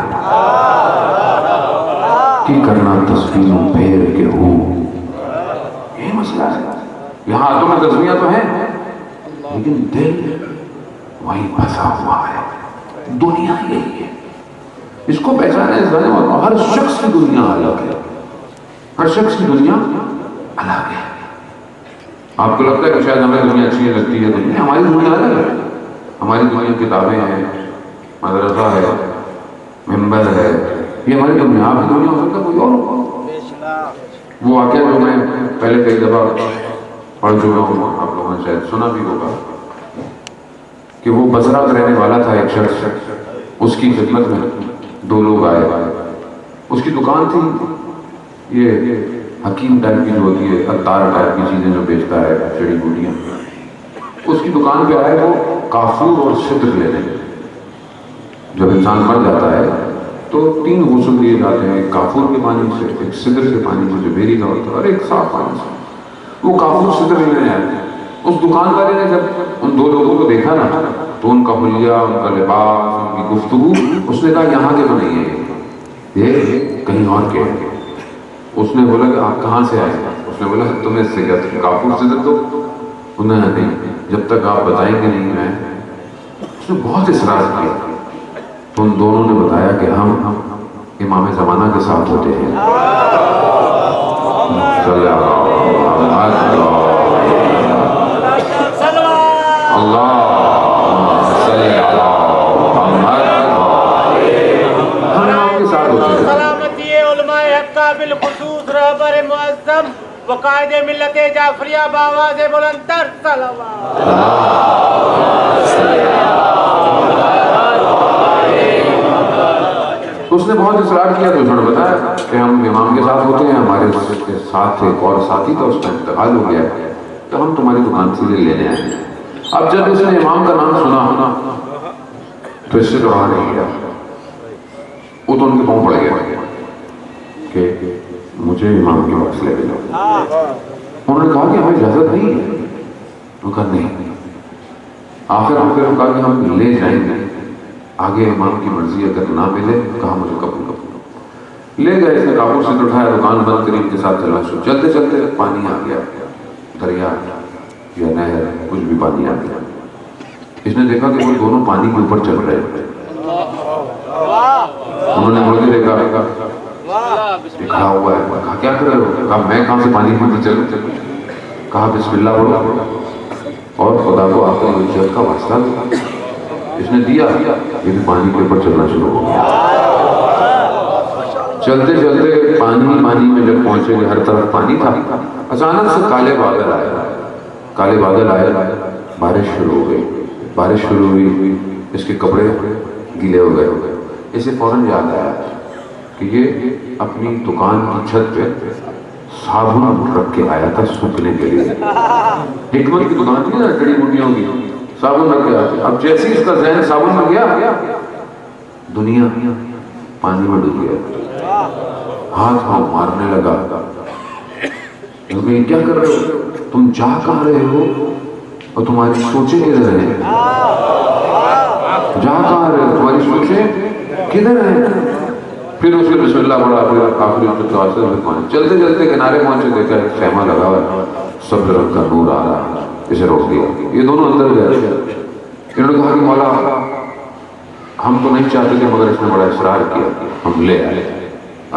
کی کرنا تسبیحوں پھیر کے ہو. یہ مسئلہ ہے. یہاں ہاتھوں میں تسبیحاں تو ہیں لیکن دل وہیں پھنسا ہوا ہے. دنیا یہی ہے, اس کو پہچانا ہے. ہر شخص کی دنیا الگ ہے, ہر شخص کی دنیا الگ ہے. آپ کو لگتا ہے کہ شاید ہمیں دنیا اچھی لگتی ہے, دنیا ہماری دنیا الگ ہے. ہماری دنیا کتابیں ہیں, مدرسہ ہے, ممبر ہے, یہ ہماری دنیا. آپ کی دنیا ہو سکتا ہے کوئی اور ہو. وہ واقعہ جو میں پہلے کئی دفعہ پڑھ چکا ہوں, آپ لوگوں نے شاید سنا بھی ہوگا, کہ وہ بصرہ کا رہنے والا تھا ایک شخص. اس کی خدمت میں دو لوگ آئے. اس کی دکان تھی یہ حکیم ٹائپ کی جو ہوتی ہے, عطار ٹائپ کی چیزیں جو بیچتا ہے, جڑی بوٹیاں. اس کی دکان پہ آئے وہ کافور اور سدر لینے. جب انسان مر جاتا ہے تو 3 غسل دیے جاتے ہیں, ایک کافور کے پانی سے, ایک سدر کے پانی سے جو بیری کا ہوتا ہے, اور ایک صاف پانی سے. وہ کافور سدر لینے آئے. اس دکان والے نے جب ان 2 لوگوں کو دیکھا نا تو ان کا حلیہ, ان کا لباس, ان کی گفتگو, اس نے کہا یہاں کے تو نہیں ہے, یہ کہیں اور کے ہیں. اس نے بولا کہ آپ کہاں سے آئے؟ اس نے بولا تمہیں اس سے کیا کافور سدر دو. انہوں نے نہیں, جب تک آپ بتائیں گے نہیں میں. اس نے بہت اصرار کیا تو ان دونوں نے بتایا کہ ہم امام زمانہ کے ساتھ ہوتے ہیں. سلامتی علماء حق بالخصوص رہبر معظم وقائد ملت جعفریہ بآواز بلند تر صلوات. اس نے بہت اصرار کیا تو انہوں نے بتایا کہ ہم امام کے ساتھ ہوتے ہیں، ہمارے ساتھ ایک اور ساتھی تھا، اس کا انتقال ہو گیا تو ہم تمہاری دکان سے لینے آئے ہیں. اب جب اس نے امام کا نام سنا تو اس سے تو رہا نہیں گیا، وہ تو ان کے پاؤں پڑ گیا کہ مجھے امام کے پاس لے جاؤ. انہوں نے کہا کہ ہمیں اجازت نہیں ہے. وہ کہا نہیں. آخر ہم کہا کہ ہم لے جائیں گے، آگے امام کی مرضی اگر نہ ملے کہا مجھے قبول کرو. لے گئے، اس نے کابل سے اٹھایا، دکان بند کریم کے ساتھ چلنا شروع. چلتے چلتے پانی آ گیا، دریا یا نہر کچھ بھی پانی آ گیا. اس نے دیکھا کہ وہ دونوں پانی کے اوپر چل رہے ہیں. انہوں نے مڑ کے دیکھا کھڑا ہوا ہے. کہا کیا کر رہے ہو؟ کہا میں کہاں سے پانی کے اوپر چلوں. کہا بسم اللہ پڑھو اور خدا کو آپ کی عزت کا واسطہ دو. اس نے دیا، یہ بھی پانی کے اوپر چلنا شروع ہو گیا. چلتے چلتے پانی میں جب پہنچے گئے، ہر طرف پانی تھا. اچانک سے کالے بادل آئے، بارش شروع ہو گئی. بارش شروع ہوئی، اس کے کپڑے گیلے ہو گئے. اسے فوراً یاد آیا کہ یہ اپنی دکان کی چھت پہ صابن رکھ کے آیا تھا سوکھنے کے لیے. حکمت کی دکان تھی نا جڑی بوٹیوں کی، صابن رکھ کے آیا تھا. اب جیسے اس کا ذہن صابن میں گیا، دنیا پانی میں ڈوب گیا. ہاتھ مارنے لگا. کیا کر رہے ہو تم؟ جا کہاں رہے ہو اور تمہاری سوچیں کدھر ہیں؟ جا کہاں رہے ہو، تمہاری سوچیں کدھر ہیں؟ پھر اس نے بسم اللہ پڑھا، پھر آخری چلتے چلتے کنارے پہنچے، دیکھا ایک خیمہ لگا ہوا ہے، سبز رنگ کا نور آ رہا ہے. اسے روک دیا. یہ دونوں اندر گئے. انہوں نے کہا کہ مولا ہم تو نہیں چاہتے تھے، مگر اس نے بڑا اصرار کیا، ہم لے آئے.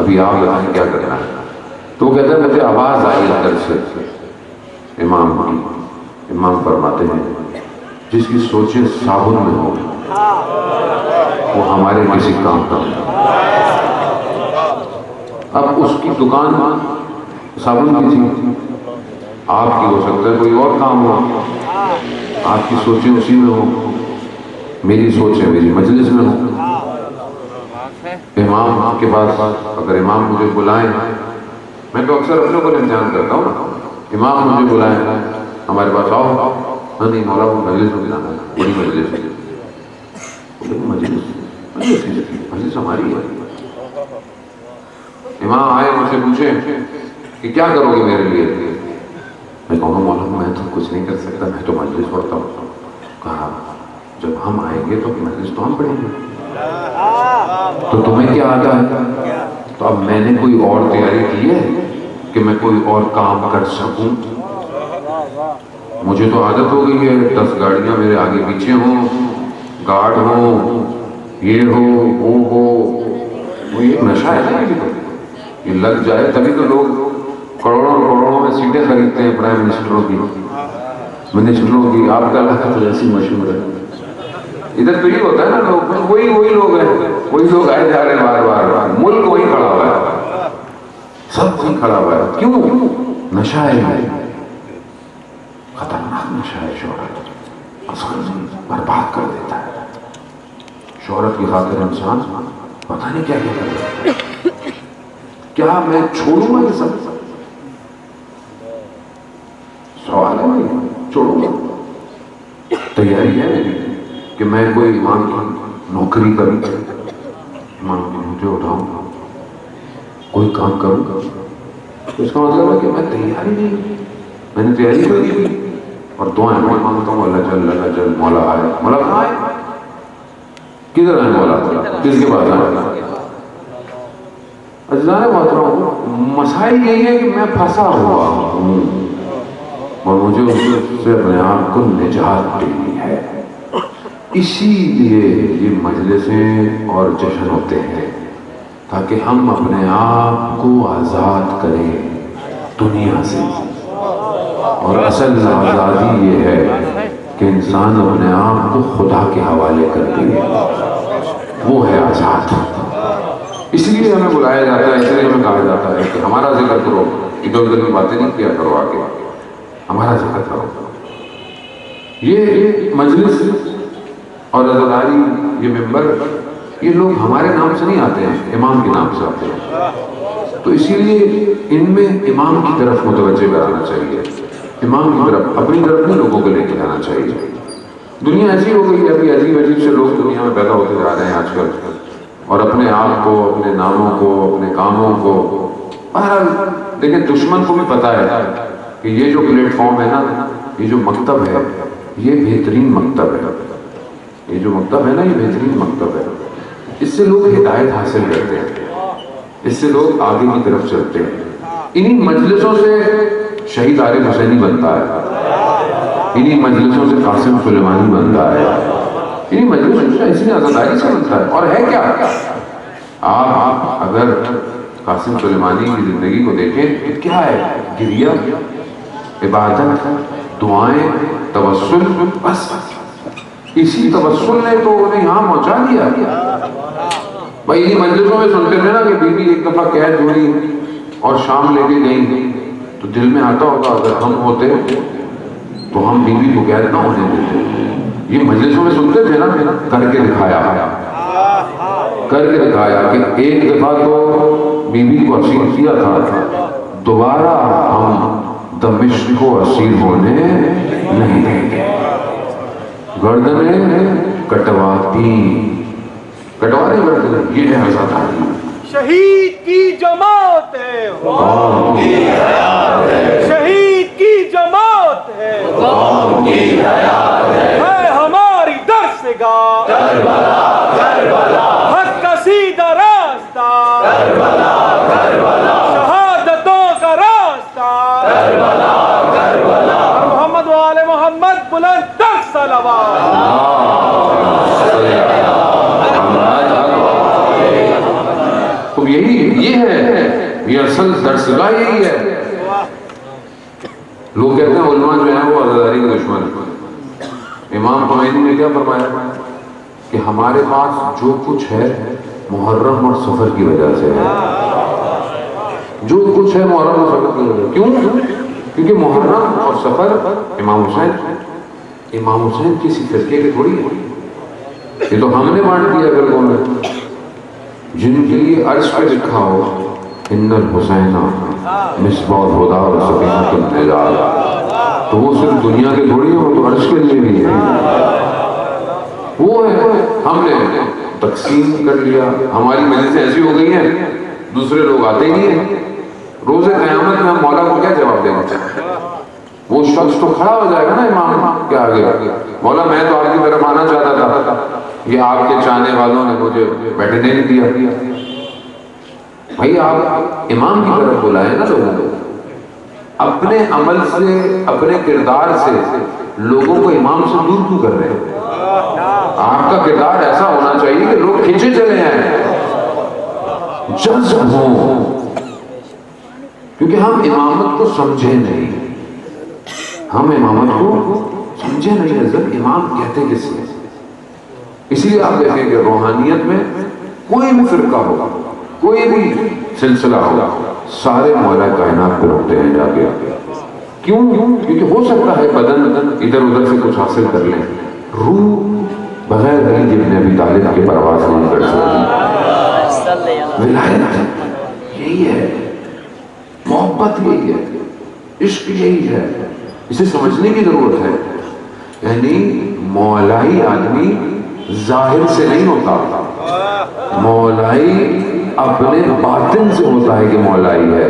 ابھی آپ بتائیں کیا کرنا ہے. تو وہ کہتا ہے مجھے آواز آئی اندر سے امام کی. امام فرماتے ہیں جس کی سوچیں صابن میں ہو وہ ہمارے کسی کام کا نہیں. اب اس کی دکان صابن کی تھی، آپ کی ہو سکتا ہے کوئی اور کام ہو. آپ کی سوچیں اسی میں ہو، میری سوچیں میری مجلس میں ہو. امام کے پاس اگر امام مجھے بلائیں، میں تو اکثر اپنے کو امتحان کرتا ہوں نا، امام مجھے بلائیں ہمارے پاس آؤ، نہیں مولا وہ مجلس میں جانا ہے، بڑی مجلس ہے. مجلس ہماری ہے. امام آئے مجھ سے پوچھے کہ کیا کرو گے میرے لیے؟ میں کہوں گا مولا میں تو کچھ نہیں کر سکتا، میں تو مجلس پڑھتا ہوں. کہا جب ہم آئیں گے تو مجلس تو ہم پڑھیں گے، تو تمہیں کیا آتا ہے؟ تو اب میں نے کوئی اور تیاری کی ہے کہ میں کوئی اور کام کر سکوں؟ مجھے تو عادت ہو گئی ہے 10 گاڑیاں میرے آگے پیچھے ہوں، گارڈ ہوں، یہ ہو وہ ہو. وہ یہ نشہ ہے نا، یہ لگ جائے تبھی تو لوگ کروڑوں میں سیٹیں خریدتے ہیں پرائم منسٹروں کی. آپ کا علاقہ تو ایسی مشہور ہے. ادھر تو یہ ہوتا ہے نا، لوگ وہی لوگ ہیں، وہی لوگ آئے جا رہے ہیں بار. ملک وہی کھڑا ہوا ہے، سب وہی کھڑا ہوا ہے. کیوں؟ نشہ ہے، خطرناک نشہ ہے. شہرت اصل برباد کر دیتا ہے. شہرت کی خاطر انسان پتہ نہیں کیا کر رہا ہے. کیا میں چھوڑوں گا یہ سب؟ سوال ہے، چھوڑوں گا. تیاری ہے کہ میں کوئی امام کی نوکری کروں، امام کی مجھے اٹھاؤں، کوئی کام کروں. اس کا مطلب ہے کہ میں تیاری نہیں، میں نے تیاری کر دی اور دعائیں مانگتا ہوں اللہ جل مولا آئے. مولا کہاں آئے؟ کدھر آئے مولا؟ کس کے پاس آئے؟ عزیزان محترم، مسائل یہی ہے کہ میں پھنسا ہوا ہوں اور مجھے اس سے اپنے آپ کو نجات دینی ہے. اسی لیے یہ مجلسیں اور جشن ہوتے ہیں تاکہ ہم اپنے آپ کو آزاد کریں دنیا سے. اور اصل آزادی یہ ہے کہ انسان اپنے آپ کو خدا کے حوالے کر دے، وہ ہے آزاد. اس لیے ہمیں بلایا جاتا ہے، اس لیے ہمیں کہا جاتا ہے کہ ہمارا ذکر کرو، ادھر ادھر کی باتیں نہیں کیا کرو، آگے ہمارا ذکر کرو. یہ مجلس اور عزاداری، یہ ممبر، یہ لوگ ہمارے نام سے نہیں آتے ہیں، امام کے نام سے آتے ہیں. تو اسی لیے ان میں امام کی طرف متوجہ کرانا چاہیے، امام کی طرف، اپنی طرف نہیں لوگوں کو لے کے جانا چاہیے. دنیا ایسی ہو گئی ہے، ابھی عجیب عجیب سے لوگ دنیا میں پیدا ہوتے جا رہے ہیں آج کل، اور اپنے آپ کو، اپنے ناموں کو، اپنے کاموں کو، بہرحال لیکن دشمن کو بھی پتا ہے کہ یہ جو پلیٹ فارم ہے نا، یہ جو مکتب ہے، یہ بہترین مکتب ہے. یہ جو مکتب ہے نا، یہ بہترین مکتب ہے. اس سے لوگ ہدایت حاصل کرتے ہیں، اس سے لوگ آگے کی طرف چلتے ہیں. انہی مجلسوں سے شہید عارف حسینی بنتا ہے، انہی مجلسوں سے قاسم سلیمانی بنتا ہے، انہی مجلسوں سے اسی عزاداری سے بنتا ہے. اور ہے کیا، آپ اگر قاسم سلیمانی کی زندگی کو دیکھیں تو کیا ہے، گریہ، عبادت، دعائیں، توسل، بس اسی توسل نے تو انہیں یہاں پہنچا دیا. بھائی انہی مجلسوں میں سنتے تھے نا کہ بیوی ایک دفعہ قید ہوئی اور شام لے کے گئی، تو دل میں آتا ہوگا اگر ہم ہوتے تو ہم بیوی کو قید نہ ہونے دیتے. یہ مجلسوں میں سنتے تھے نا، کر کے دکھایا، کر کے دکھایا کہ ایک دفعہ تو بیوی کو اسیر کیا تھا، دوبارہ ہم دمشق کو اسیر ہونے نہیں دیں گے. گردنیں کٹواتی، کٹوانے گردنیں، یہ ہے عزاداری. شہید کی جماعت ہے، قوم کی حیات ہے، شہید کی جماعت ہے، قوم کی حیات ہے ہماری درسگاہ کربلا، کربلا، حق کا سیدھا راستہ کربلا، کربلا، شہادتوں کا راستہ کربلا، کربلا. محمد و آل محمد بلند تر صلوات. تو یہی یہ ہے، یہ اصل درسگاہ یہی ہے. لوگ کہتے ہیں علماء جو ہیں وہ عزاداری کے دشمن ہیں. امام خمینی نے کیا فرمایا کہ ہمارے پاس جو کچھ ہے محرم اور سفر کی وجہ سے ہے. جو کچھ ہے محرم اور سفر کی وجہ سے. کیوں؟ کیونکہ محرم اور سفر امام حسین کسی فرقے کے تھوڑی ہے، یہ تو ہم نے بانٹ دیا فرقوں میں. جن کے لیے عرش پہ لکھا ہو ان الحسین مصباح الہدی و سکینۃ النجات، تو وہ صرف دنیا کے تھوڑی ہے، وہ تو عرش کے لیے بھی ہے. وہ ہے، ہم نے تقسیم کر لیا. ہماری مجلسیں ایسی ہو گئی ہیں دوسرے لوگ آتے ہی نہیں ہیں. روز قیامت میں ہم مولا کو کیا جواب دیں گے؟ وہ شخص تو کھڑا ہو جائے گا نا امام کے آگے، مولا میں تو آپ کی طرف آنا چاہتا تھا، یہ آپ کے چاہنے والوں نے مجھے بیٹھنے نہیں دیا. بھائی آپ امام کی طرف بلائیں نا لوگوں کو. اپنے عمل سے، اپنے کردار سے لوگوں کو امام سے دور کیوں کر رہے ہیں؟ آپ کا کردار ایسا ہونا چاہیے کہ لوگ کھینچے چلے آئیں، جذب ہوں. کیونکہ ہم امامت کو سمجھے نہیں، ہم امامت کو سمجھے نہیں. حضرت امام کہتے کس سے؟ اسی لیے آپ دیکھیں کہ روحانیت میں کوئی بھی فرقہ ہو، کوئی بھی سلسلہ ہو، سارے مولا کائنات پہ رکھتے ہیں جا کے. کیوں؟ کیونکہ ہو سکتا ہے بدن ادھر ادھر سے کچھ حاصل کر لیں، روح بغیر علی ابن ابی طالب کے پرواز نہیں کر سکتی. ولایت یہی ہے، محبت یہی ہے، عشق یہی ہے. اسے سمجھنے کی ضرورت ہے. یعنی مولائی آدمی ظاہر سے نہیں ہوتا، مولائی اپنے باطن سے ہوتا ہے کہ مولائی ہے.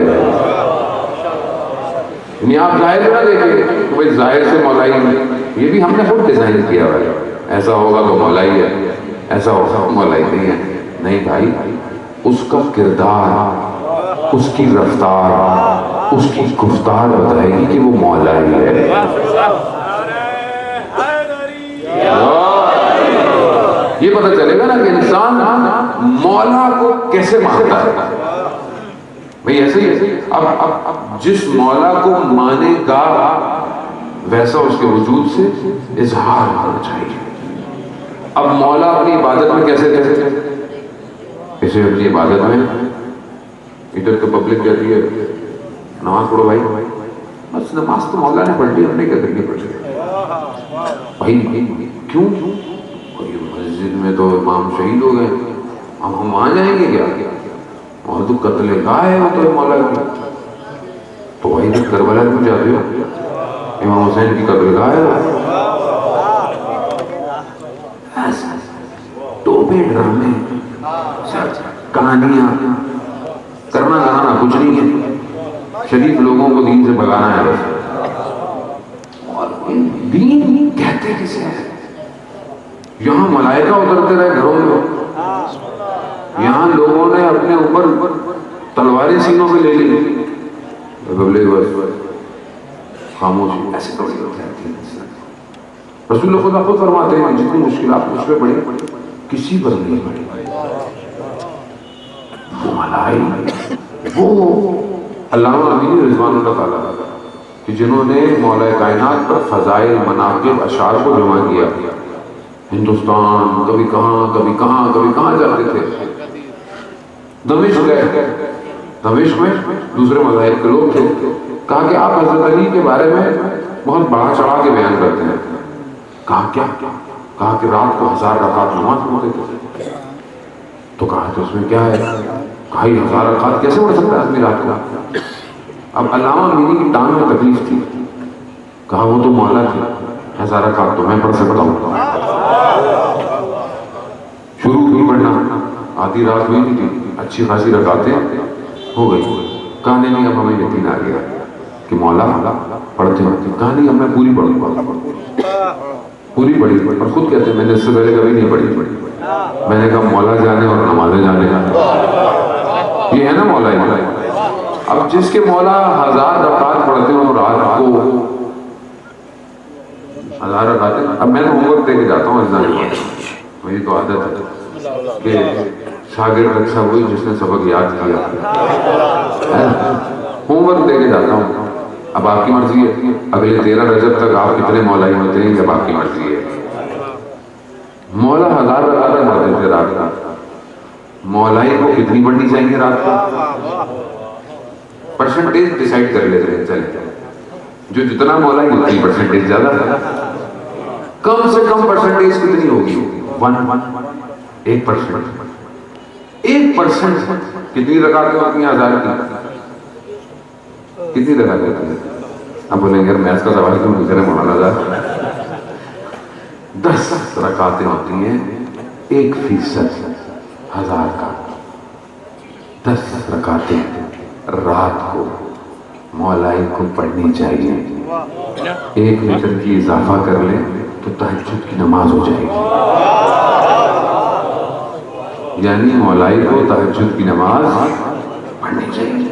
یعنی آپ ظاہر نہ دیکھیں کہ بھائی ظاہر سے مولائی ہے، یہ بھی ہم نے خود ڈیزائن کیا ہے، ایسا ہوگا تو مولائی ہے، ایسا ہوگا مولائی نہیں ہے. نہیں بھائی، اس کا کردار، اس کی رفتار، اس کی گفتار بتائے گی کہ وہ مولائی ہے. یہ پتہ چلے گا نا کہ انسان مولا کو کیسے مانتا ہے. بھئی ایسے ہی اب جس مولا کو مانے گا ویسا اس کے وجود سے اظہار ہونا چاہیے. اب مولا اپنی عبادت میں کیسے اسے اپنی عبادت میں ادھر تو پبلک کہتی ہے نماز پڑھو بھائی، بس نماز تو مولا نے پڑھ لی، ہم نے کیا کرنی پڑ رہی بھائی؟ کیوں؟ مسجد میں تو امام شہید ہو گئے، ہم وہاں جائیں گے کیا؟ وہاں تو قتل گاہ ہے وہ تو مولا کی، تو وہی تو کربلا کیوں جاتے ہو؟ امام حسین کی قتل گاہ ہے۔ ٹوپے ڈرامے کہانیاں کرنا کرانا کچھ نہیں ہے، شریف لوگوں کو دین سے بھگانا ہے بس۔ اور دین کہتے کسے ہیں؟ یہاں ملائکہ اترتے رہے گھروں میں، یہاں لوگوں نے اپنے اوپر تلواریں سینوں پہ لے لی، خاموشی ایسے تو نہیں ہوتا ہے۔ رسول خدا خود فرماتے ہیں جتنی مشکلات مجھ پہ پڑی کسی پر نہیں پڑی۔ وہ ملائی وہ علامہ امینی رضوان اللہ تعالیٰ کہ جنہوں نے مولا کائنات پر فضائل مناقب اشعار کو جمع کیا، ہندوستان کبھی کہاں کبھی کہاں کبھی کہاں جاتے تھے، دمشق گئے، دمشق میں دوسرے مذاہب کے لوگ تھے، کہا کہ آپ حضرت علی کے بارے میں بہت بڑا چڑھا کے بیان کرتے ہیں۔ کہا کیا؟ کہا کہ رات کو 1000 رکعت نماز پڑھتے تھے۔ تو کہا تو اس میں کیا ہے؟ کہا یہ 1000 رکعت کیسے پڑھ سکتا ہے آدمی رات کو؟ اب علامہ امینی کی ٹانگ میں تکلیف تھی، کہا وہ تو مولا تھی، 1000 رکعت تو میں پڑھ سکتا ہوں۔ شروع ہوئی پڑھنا، آدھی رات ہوئی نہیں تھی، اچھی خاصی رکعتیں ہو گئی۔ کہا نہیں اب ہمیں یقین آ گیا کہ مولا پڑھتے ہوتے۔ کہا نہیں اب میں پوری پڑھوں گا، پوری پڑھی، اور خود کہتے ہیں میں نے اس سے پہلے کبھی نہیں پڑھی۔ میں نے کہا مولا جانے اور نمازیں جانے، یہ ہے نا مولا ہی۔ اب جس کے مولا 1000 رکعت پڑھتے ہوں رات کو 1000 رکعتیں، اب میں ہوم ورک دے کے جاتا ہوں اجزاء، میری تو عادت ہے کہ شاگرد اچھا وہی جس نے سبق یاد کیا، ہوم ورک دے کے جاتا ہوں۔ اب آپ کی مرضی ہے اگلے 13 رجب تک آپ کتنے مولائی ہوتے ہیں، جب آپ کی مرضی ہے۔ مولا 1000 رکعتیں پڑھتے تھے رات کا، مولائی کو کتنی پڑھنی چاہیے رات کو؟ پرسنٹیج ڈیسائیڈ کر لیتے ہیں، چلے جو جتنا مولائی اتنی پرسنٹیج زیادہ ہے، کم سے کم پرسنٹیج کتنی ہوگی؟ 1%۔ 1% کتنی رکعتیں ہوتی ہیں 1000 کی؟ کتنی رکعتیں ہوتی ہیں؟ اب بولیں گے میتھ کا سوال کیوں پوچھ رہے ہیں مولانا صاحب؟ 10 رکعتیں ہوتی ہیں، 1% 1000 کا، 10 رکعتیں رات کو مولائی کو پڑھنی چاہیے۔ 1 منٹ کی اضافہ کر لیں تو تہجد کی نماز ہو جائے گی، یعنی مولائی کو تہجد کی نماز پڑھنی چاہیے۔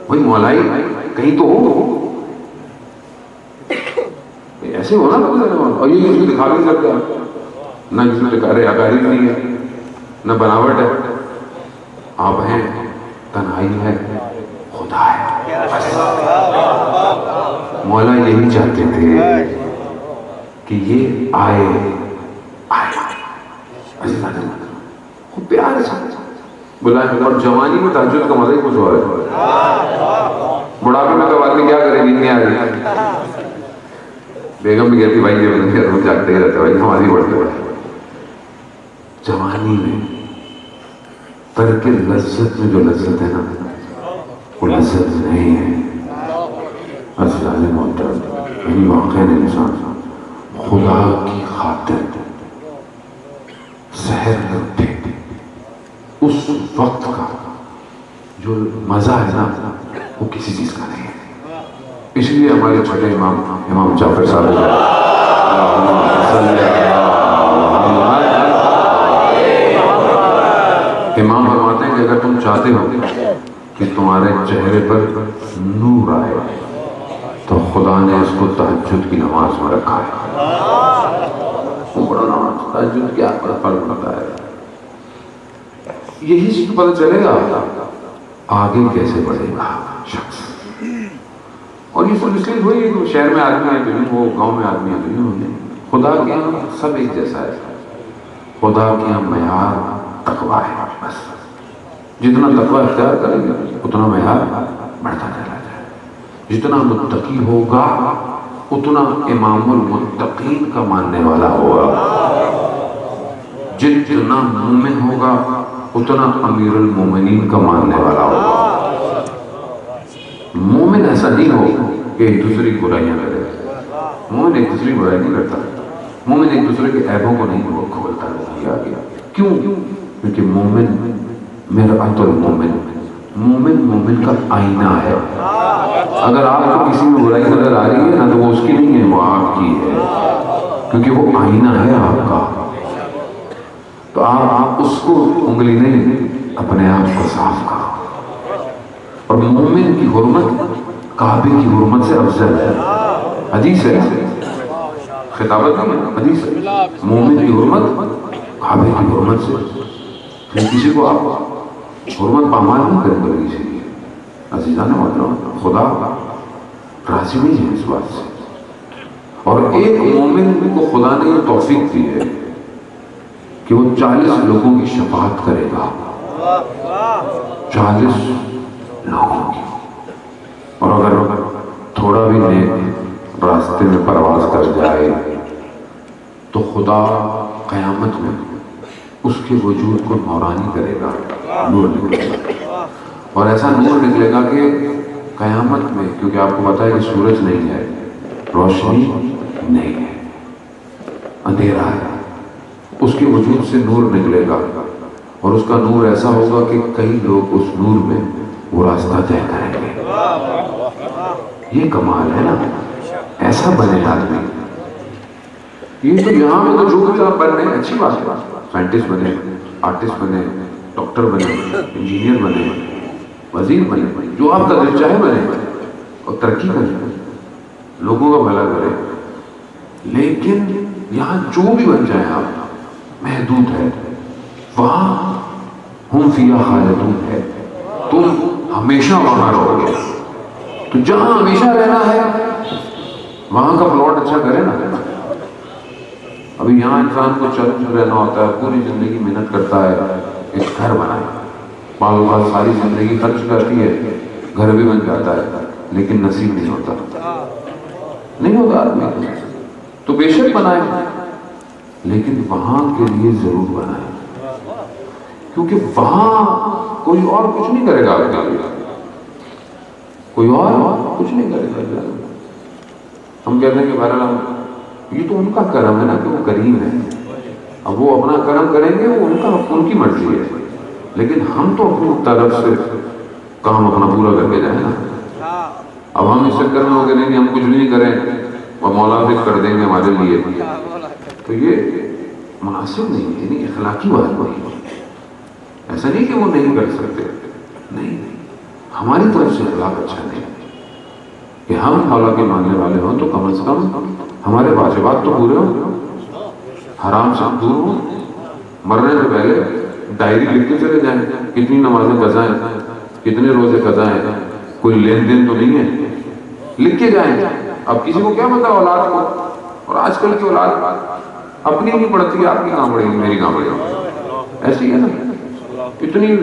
وہی مولائی کہیں تو ہو، ایسے ہونا اور یہ اس میں دکھا بھی سکتا ہے، نہ اس میں ریاکاری نہیں ہے، نہ بناوٹ ہے، آپ ہیں، تنہائی ہے، خدا ہے۔ مولا یہی چاہتے تھے کہ یہ آئے خوب پیار سے بلائے، اور جوانی میں تہجد کا مزہ ہی کچھ اور ہے۔ بڑھاپے میں تو آدمی کیا کرے، نیند نہیں آ رہی، بیگم بھی کہتی بھائی یہ روز جاگتے ہی رہتے بھائی ہماری بڑھتے بڑھتے۔ جوانی میں ترک لذت میں جو لذت ہے نا، وہ لذت نہیں ہے۔ عزیزان محترم، یعنی واقعی انسان خدا کی خاطر سحر اٹھے، اس وقت کا جو مزہ ہے نا وہ کسی چیز کا نہیں ہے۔ اس لیے ہمارے چھوٹے امام جعفر صاحب امام فرماتے ہیں کہ اگر تم چاہتے ہو کہ تمہارے چہرے پر نور آئے تو خدا نے اس کو تہجد کی نماز میں رکھا ہے۔ وہ بڑا نماز تہجد کیا فرق پڑتا ہے، یہی سے پتہ چلے گا آگے کیسے بڑھے گا شخص۔ اور یہ سب اس لیے ہوئی کہ شہر میں آدمی ہے تو نہیں، وہ گاؤں میں آدمی ہے تو نہیں، خدا کے یہاں سب ایک جیسا ہے۔ خدا کے یہاں معیار تقویٰ ہے، بس جتنا تقوی اختیار کریں گے اتنا معیار بڑھتا چلا جائے. جتنا متقی ہوگا اتنا امام المتقین کا ماننے والا ہوگا. جتنا مومن ہوگا اتنا امیر المومنین کا ماننے والا ہوگا. مومن ایسا نہیں ہو کہ ایک دوسرے کی برائیاں کرے. مومن ایک دوسرے کی برائی نہیں کرتا. مومن ایک دوسرے کے عیبوں کو نہیں کھولتا. کیوں؟ کیونکہ مومن مرآت المومن، مومن کا آئینہ ہے. اگر آپ کو کسی میں برائی نظر آ رہی ہے نا تو وہ اس کی نہیں ہے، وہ آپ کی ہے، کیونکہ وہ آئینہ ہے آپ کا. تو آپ اس کو انگلی نہیں، اپنے آپ کو صاف کرو. اور مومن کی حرمت کعبے کی حرمت سے افضل ہے. حدیث ہے، خطابت نہیں ہے، حدیث ہے. مومن کی حرمت کعبے کی حرمت سے. پھر کسی کو آپ حرمت پامال نہیں کریں گے. کسی کی عزیزان محترم، خدا راضی نہیں ہے اس بات سے. اور ایک مومن کو خدا نے یہ توفیق دی ہے کہ وہ 40 لوگوں کی شفاعت کرے گا. 40 لوگوں کی. اور اگر تھوڑا بھی نیک راستے میں پرواز کر جائے تو خدا قیامت میں اس کے وجود کو نورانی کرے گا، نور نکلے گا. اور ایسا نور نکلے گا کہ قیامت میں، کیونکہ آپ کو پتا ہے کہ سورج نہیں ہے، روشنی نہیں ہے، اندھیرا ہے، اس کے وجود سے نور نکلے گا. اور اس کا نور ایسا ہوگا کہ کئی لوگ اس نور میں وہ راستہ طے کریں گے. یہ کمال ہے نا. ایسا بنے آدمی. یہ تو یہاں میں تو جو بھی آپ بن رہے ہیں اچھی بات ہے. سائنٹسٹ بنے، آرٹسٹ بنے، ڈاکٹر بنے، انجینئر بنے، وزیر بنے، جو آپ کا دل چاہے بنے اور ترقی کرے، لوگوں کا بھلا کرے. لیکن یہاں جو بھی بن جائیں آپ محدود ہے. وہاں ہم فیہا خالدون ہے، تم ہمیشہ وہاں رہو گے. تو جہاں ہمیشہ رہنا ہے وہاں کا پلاٹ اچھا کرے نا. ابھی یہاں انسان کو چل رہنا ہوتا ہے، پوری زندگی محنت کرتا ہے، ایک گھر بنائے، بعض اوقات ساری زندگی خرچ کرتی ہے، گھر بھی بن جاتا ہے، لیکن نصیب نہیں ہوتا، نہیں ہوتا آدمی. تو بے شک بنائے، لیکن وہاں کے لیے ضرور بنائے، کیونکہ وہاں کوئی اور کچھ نہیں کرے گا آپ کے لیے. کوئی اور کچھ نہیں کرے گا. ہم کہتے ہیں کہ بہرحال یہ تو ان کا کرم ہے نا کہ وہ کریم ہے. اب وہ اپنا کرم کریں گے، وہ ان کی مرضی ہے. لیکن ہم تو اپنی طرف سے کام اپنا پورا کر کے جائیں نا. اب ہم اس چکر میں ہو کہ نہیں ہم کچھ نہیں کریں اور مولا بھی کر دیں گے ہمارے لیے، تو یہ مناسب نہیں ہے. یعنی اخلاقی بات نہیں. ایسا نہیں کہ وہ نہیں کر سکتے، نہیں، ہماری طرف سے اخلاق اچھا نہیں کہ ہم مولا کے ماننے والے ہوں تو کم از کم ہمارے واجبات تو پورے ہوں، حرام سے دور ہوں. مرنے سے پہلے ڈائری لکھ کے چلے جائیں کتنی نمازیں قضا ہیں، کتنے روزے قضا ہیں، کوئی لین دین تو نہیں ہے، لکھ کے جائیں. اب کسی کو کیا پتا اولاد کو. اور آج کل کی اولاد اپنی نہیں پڑھتی، آپ کی کہاں پڑھے گی، میری کہاں پڑھے گی. ایسی ہے نا. اتنی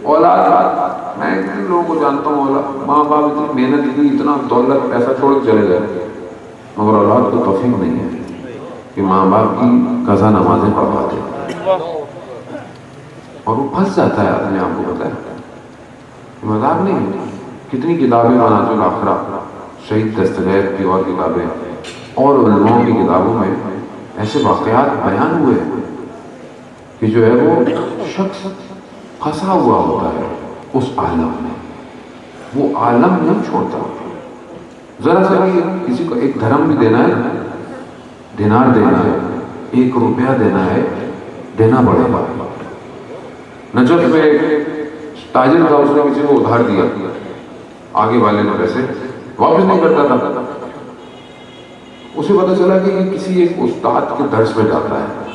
اولاد، میں اتنے لوگوں کو جانتا ہوں، اولاد ماں باپ اتنی محنت کی، اتنا دولت پیسہ چھوڑ کے چلے گئے، مگر اولاد کو توفیق نہیں ہے کہ ماں باپ کی قضا نمازیں پڑھوا دے. اور وہ پھنس جاتا ہے اپنے آپ کو. پتا ہے مذاق نہیں. کتنی کتابیں مناظر الاخرہ، شہید دستگیر کی اور کتابیں اور علماء کی کتابوں میں ایسے واقعات بیان ہوئے کہ جو ہے وہ شخص پھنسا ہوا ہوتا ہے اس عالم میں، وہ عالم نہیں چھوڑتا. ذرا سا کسی کو ایک دھرم بھی دینا ہے، دینار دینا ہے، 1 روپیہ دینا ہے، دینا پڑے گا. نجف میں ایک تاجر تھا، اس نے کسی کو ادھار دیا، آگے والے نے پیسے واپس نہیں کرتا تھا. اسے پتا چلا کہ یہ کسی ایک استاد کے درس میں جاتا ہے،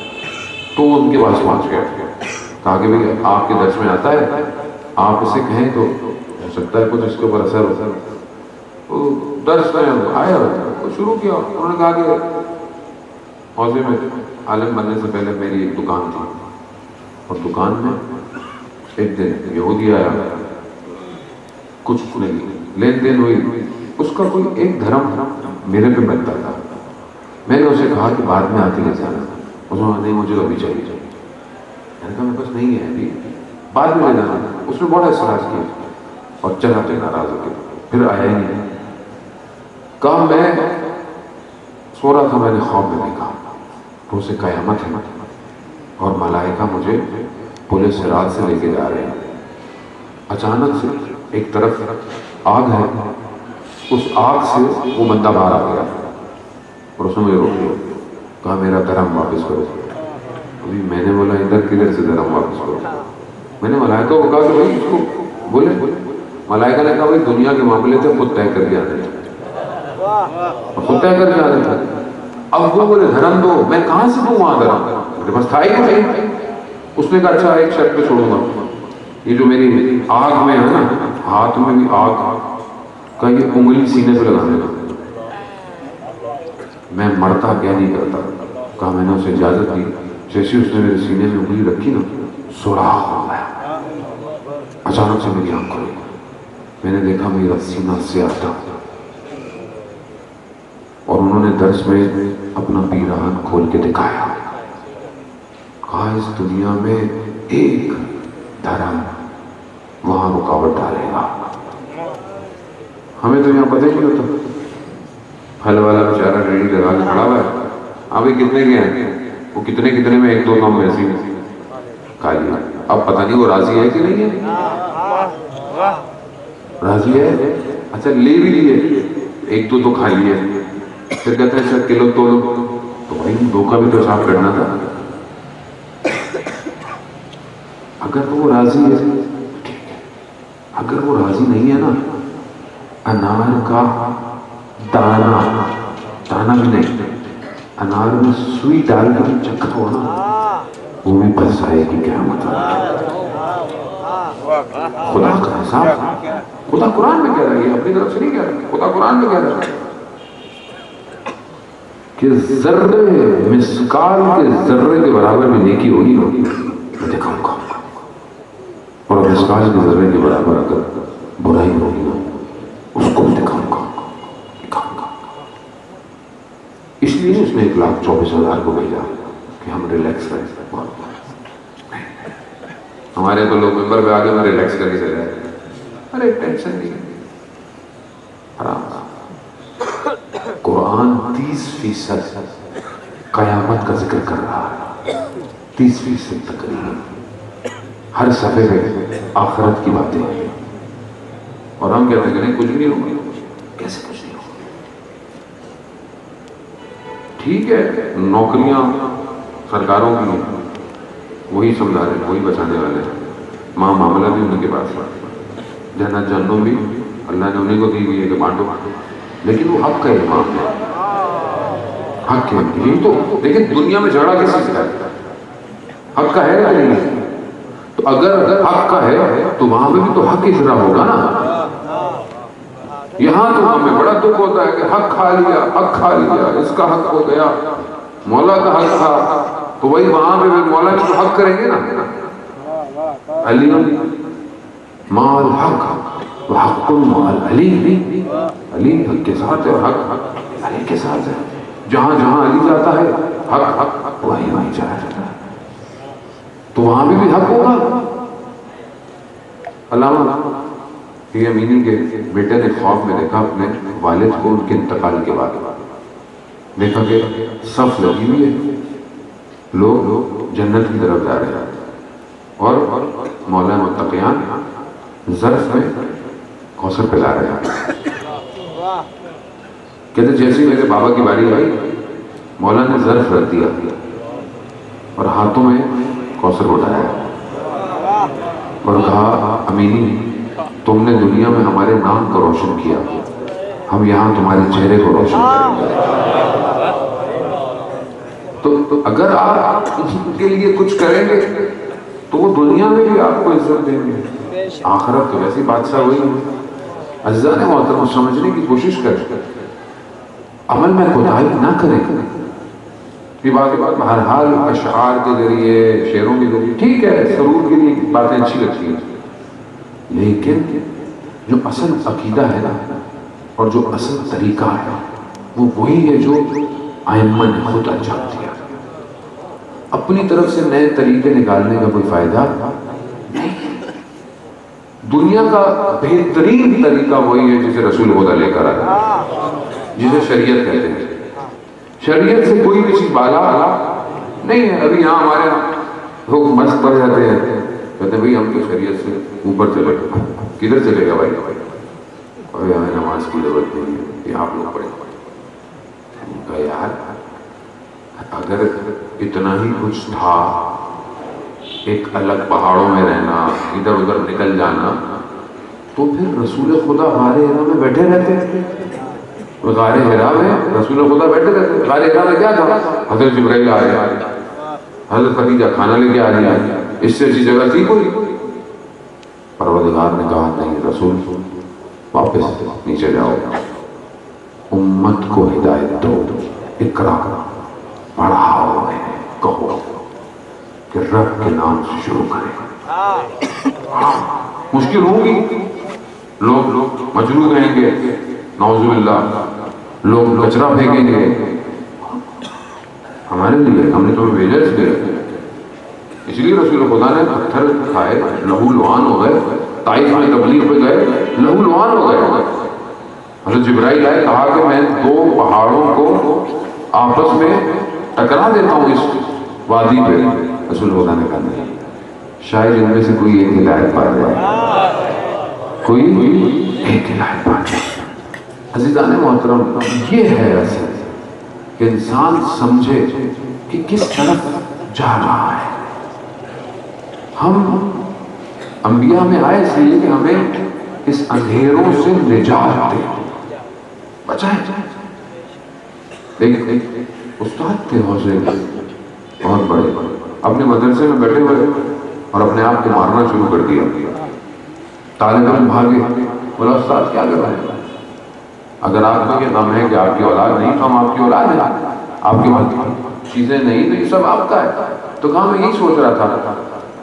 تو وہ ان کے پاس پہنچ گیا. کہا کہ بھئی آپ کے درس میں آتا ہے، آپ اسے کہیں تو ہو سکتا ہے کچھ اس کے اوپر اثر ہو. وہ درس میں آیا، وہ شروع کیا. انہوں نے کہا کہ حوضے میں عالم بننے سے پہلے میری ایک دکان تھی، اور دکان میں ایک دن یہودی آیا, کچھ لین دین ہوئی, اس کا کوئی ایک دھرم میرے پہ بنتا تھا. میں نے اسے کہا کہ بعد میں آتی لے جانا. اس نے کہا نہیں مجھے ابھی چاہیے. میں نے کہا میرے پاس نہیں ہے ابھی, بعد میں لے جانا. اس نے بڑا اعتراض کیا اور چلا کے ناراض ہو کے پھر آیا ہی نہیں. کہا میں سو رہا تھا, میں نے خواب میں دیکھا روز قیامت ہے اور ملائکہ مجھے پل صراط سے لے کے جا رہے ہیں. اچانک سے ایک طرف آگ ہے, اس آگ سے وہ بندہ باہر آ گیا اور اس نے مجھے روک لیا. کہا میرا درہم واپس کرو. ابھی میں نے بولا ادھر کدھر سے درہم واپس کرو. میں نے ملائکہ کو کہا کہ بھائی اس کو بولے. ملائکہ نے کہا بھائی دنیا کے معاملے تھے خود طے کر کے آنے تھے, خود طے کر کے آنے تھے. اب وہ بولے دھرم دو. میں کہاں سے دوں وہاں درہم, میرے پاس تھا ہی نہیں. اس نے کہا اچھا ایک شرط پہ چھوڑوں گا, یہ جو میری آگ میں ہے نا, ہاتھ میں بھی آگ کا, یہ انگلی سینے پہ لگانے کا. میں مرتا کیا نہیں کرتا. کہا میں نے اسے اجازت دی. جیسے اس نے میرے سینے میں انگلی رکھی نا, سوراخ ہو گیا. اچانک سے میری آنکھ کھلی, میں نے دیکھا میرا سینہ سیاہ تھا اور انہوں نے درس میں اپنا پیراہن کھول کے دکھایا. کہا اس دنیا میں ایک دھرم وہاں رکاوٹ ڈالے گا. ہمیں تو یہاں پتہ نہیں ہوتا. پھل والا بیچارہ ریڑھی لگا کے کھڑا ہوا ہے, ابھی کتنے کے ہیں, وہ کتنے کتنے میں ایک دو نام ویسے ہی کھا لیا. اب پتہ نہیں وہ راضی ہے کہ نہیں ہے. راضی ہے, اچھا لے بھی لیے, ایک دو تو کھا لیے, پھر کہتے ہیں اچھا کلو تولو. تو بھائی دو کا بھی تو صاف کرنا تھا. اگر وہ راضی ہے ٹھیک ہے, اگر وہ راضی نہیں ہے نا, انار کا دانا, دانا بھی نہیں, انار میں سوئی ڈال کے چکھا ہوا نا, وہ بھی پھنس آئے گی قیامت. خدا کا حساب, خدا قرآن میں کہہ رہا ہے, اپنی طرف سے نہیں کہہ رہا, خدا قرآن میں کہہ رہا ہے کہ ذرے مسکال کے ذرے کے برابر میں نیکی ہوگی نا, میں دکھاؤں گا. اور مسکال کے ذرے کے برابر اگر برائی ہوگی نا, اس کو بھی دکھاؤں گا. اس لیے اس نے 1,24,000 کو بھیجا کہ ہم ریلیکس رہیں. ہمارے تو لوگ ممبر پہ آگے میں ریلیکس کر کے چلے, ارے ٹینشن نہیں. قرآن 30% قیامت کا ذکر کر رہا ہے, 30% تقریباً. ہر صفحے پہ آخرت کی باتیں ہیں, اور ہم کہتے ہیں کہ نہیں کچھ بھی نہیں ہوگا. کیسے کچھ نہیں ہوگا؟ ٹھیک ہے نوکریاں سرکاروں کی وہی سمجھا رہے, وہی بچانے والے ہیں. ماں معاملہ بھی ان کے پاس ہے, جنت جہنم بھی اللہ نے انہیں کو دی ہوئی ہے کہ بانٹو. لیکن وہ حق کا امام ہے, حق ہے. یہی تو لیکن دنیا میں جھگڑا کس چیز کا ہے؟ حق کا ہے یا نہیں؟ تو اگر حق کا ہے تو وہاں پہ بھی تو حق اجرا ہوگا نا. یہاں تو ہمیں بڑا دکھ ہوتا ہے کہ حق کھا لیا, حق کھا لیا, اس کا حق ہو گیا, مولا کا حق تھا. تو وہی وہاں پہ مولا نے تو حق کریں گے نا. علی مال حق وحق مال علی, علی حق کے ساتھ ہے, حق علی کے ساتھ ہے. جہاں جہاں علی جاتا ہے حق حق وہی وہیں چلا جاتا ہے. تو وہاں بھی حق ہوگا. علامہ یہ امینی کے بیٹے نے خواب میں دیکھا اپنے والد کو ان کے انتقال کے بعد. دیکھا کہ صف لگی ہوئی ہے, لوگ جنت کی طرف جا رہے ہیں, اور مولا متقیان ظرف میں کوثر پلا رہے ہیں. کہتے جیسے میرے بابا کی باری آئی, مولا نے ظرف رکھ دیا اور ہاتھوں میں کوثر اٹھایا اور کہا امینی تم نے دنیا میں ہمارے نام کو روشن کیا, ہم یہاں تمہارے چہرے کو روشن کریں گے. تو اگر آپ ان کے لیے کچھ کریں گے تو وہ دنیا میں بھی آپ کو عزت دیں گے, آخرت تو ویسی بادشاہ ہوئی ہے. عزیزاء نے محترم سمجھنے کی کوشش کریں, عمل میں کوتاہی نہ کریں. یہ بات ہر حال اشعار کے ذریعے شعروں کے ذریعے ٹھیک ہے، سرور کے لیے باتیں اچھی لگتی ہیں، لیکن جو اصل عقیدہ ہے نا اور جو اصل طریقہ ہے وہ وہی ہے جو ائمہ نے خود انجام دیا۔ اپنی طرف سے نئے طریقے نکالنے کا کوئی فائدہ نہیں۔ دنیا کا بہترین طریقہ وہی ہے جسے رسول خدا لے کر آیا، جسے شریعت کہتے ہیں۔ شریعت سے کوئی بھی چیز بالا نہیں ہے۔ ابھی یہاں ہمارے لوگ مست پڑ جاتے ہیں، کہتے ہیں بھائی ہم تو شریعت سے اوپر چلے گئے۔ کدھر چلے گا بھائی؟ ابھی ہمیں نماز کی ضرورت نہیں ہے، یہ آپ لوگ پڑھیں۔ کہا یار اگر اتنا ہی کچھ تھا، ایک الگ پہاڑوں میں رہنا، ادھر ادھر نکل جانا، تو پھر رسول خدا غار حرا میں بیٹھے رہتے ہیں۔ غار حرا میں رسول خدا بیٹھے رہتے ہیں۔ غار حرا میں کیا تھا؟ حضرت جبرائیل آ گیا، حضرت خدیجہ کھانا لے کے آ رہی ہے، اس سے اچھی جگہ تھی کوئی؟ پروردگار نے کہا نہیں رسول واپس نیچے جاؤ، امت کو ہدایت دو، اقرا پڑھاؤ، کہو کہ رب کے نام سے شروع کریں۔ مشکل ہوگی، لوگ مجروح کہیں گے، نعوذ باللہ، لوگ کچرا پھینکیں گے، ہمارے لیے ہم نے تمہیں بھیجا اس لیے۔ اس لیے رسول خدا نے پتھر کھائے، لہو لعان ہو گئے، طائف میں تبلیغ پہ گئے، لہو لعان ہو گئے۔ حضرت جبرائیل آئے، کہا کہ میں دو پہاڑوں کو آپس میں ٹکرا دیتا ہوں اس وادی پہ۔ رسول خدا نے کہا نہیں، شاید ان میں سے کوئی ایک ہدایت پا جائے، کوئی ایک ہدایت پا جائے۔ عزیزان محترم، یہ ہے اصل کہ انسان سمجھے کہ کس طرف جا رہا ہے۔ ہم انبیاء میں آئے اس لیے کہ ہمیں اس اندھیروں سے نجات دے، بچائیں۔ ایک استاد تھے حوصلے بہت بڑے، اپنے مدرسے میں بیٹھے ہوئے اور اپنے آپ کو مارنا شروع کر دیا۔ طالب علم بھاگے، بولا استاد کیا کر رہے ہیں؟ اگر آپ کو یہ غم ہے کہ آپ کی اولاد نہیں، تو ہم آپ کی اولاد ہیں، آپ کی چیزیں نہیں تو یہ سب آپ کا ہے۔ تو کہا میں یہی سوچ رہا تھا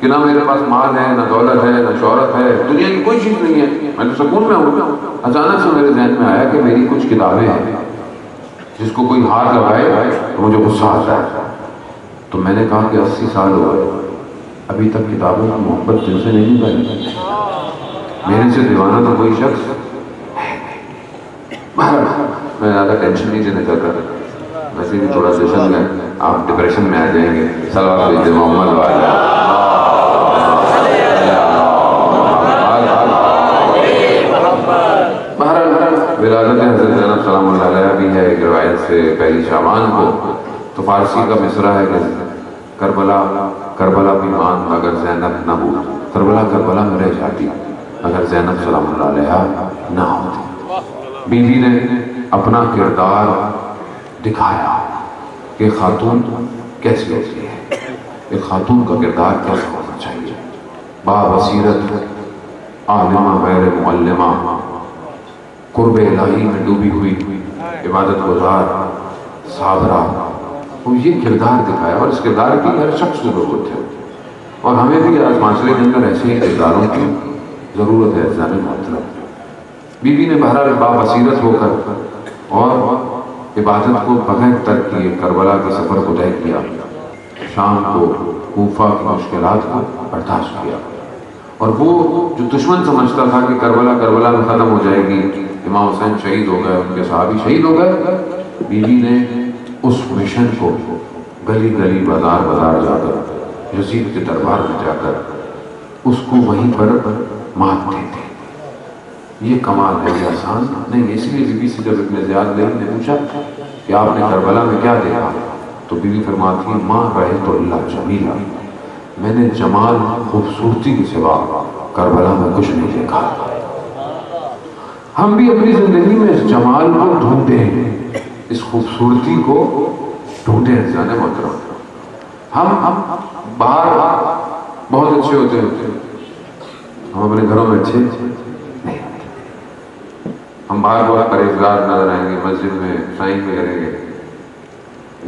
کہ نہ میرے پاس مال ہے، نہ دولت ہے، نہ شہرت ہے، دنیا کی کوئی چیز نہیں ہے، میں تو سکون میں ہوں۔ اچانک سے میرے ذہن میں آیا کہ میری کچھ کتابیں ہیں، جس کو کوئی ہاتھ لگائے تو مجھے غصہ آتا ہے۔ تو میں نے کہا کہ 80 سال ہو گئے، ابھی تک کتابوں کی محبت دل سے نہیں نکلی، میرے سے دیوانہ تو کوئی شخص ہے نہیں۔ میں زیادہ ٹینشن نہیں دینا چاہتا، ویسے بھی تھوڑا سیشن میں آپ ڈپریشن میں آ جائیں گے۔ صلوات علی محمد والا ولادت حضرت زینب سلام اللہ علیہ بھی ہے ایک روایت سے پہلی شعبان کو۔ تو فارسی کا مصرع ہے کہ کربلا بھی مان اگر زینب نہ ہو، کربلا میں رہ جاتی اگر زینب سلام اللہ علیہ نہ ہوتی۔ بیوی نے اپنا کردار دکھایا کہ خاتون کیسی ہوتی ہے، ایک خاتون کا کردار کیسا ہونا چاہیے، بابصیرت، عالمہ غیر معلمہ، قرب الہی میں ڈوبی ہوئی، عبادت گزار، صابرہ، وہ یہ کردار دکھایا۔ اور اس کردار کی ہر شخص کو ضرورت ہے، اور ہمیں بھی آج معاشرے کے اندر ایسے ہی کرداروں کی ضرورت ہے۔ عزیزان محترم، بیوی نے بہرحال بابصیرت ہو کر اور عبادت کو بغیر ترک کیے کربلا کے سفر کو طے کیا، شام کو کوفہ کی مشکلات کو برداشت کیا۔ اور وہ جو دشمن سمجھتا تھا کہ کربلا میں ختم ہو جائے گی، امام حسین شہید ہو گئے، ان کے صحابی شہید ہو گئے، بیوی نے اس مشن کو گلی گلی بازار جا کر، یزید کے دربار میں جا کر اس کو وہیں پر مات دے دی۔ یہ کمال ہے، یہ آسان نہیں۔ اس لیے بیوی سے جب ابن زیاد نے پوچھا کہ آپ نے کربلا میں کیا دیکھا، تو بیوی فرماتی ہے ماں رأیت اللہ جمیلا، میں نے جمال، خوبصورتی کے سوا کربلا میں کچھ نہیں دیکھا۔ ہم بھی اپنی زندگی میں اس جمال کو ڈھونڈیں، اس خوبصورتی کو ڈھونڈیں۔ عزیزان محترم، ہم باہر بہت اچھے ہوتے ہیں، ہم اپنے گھروں میں اچھے نہیں ہوتے۔ ہم باہر بہت پرہیزگار نظر آئیں گے، مسجد میں سائن بھی کریں گے،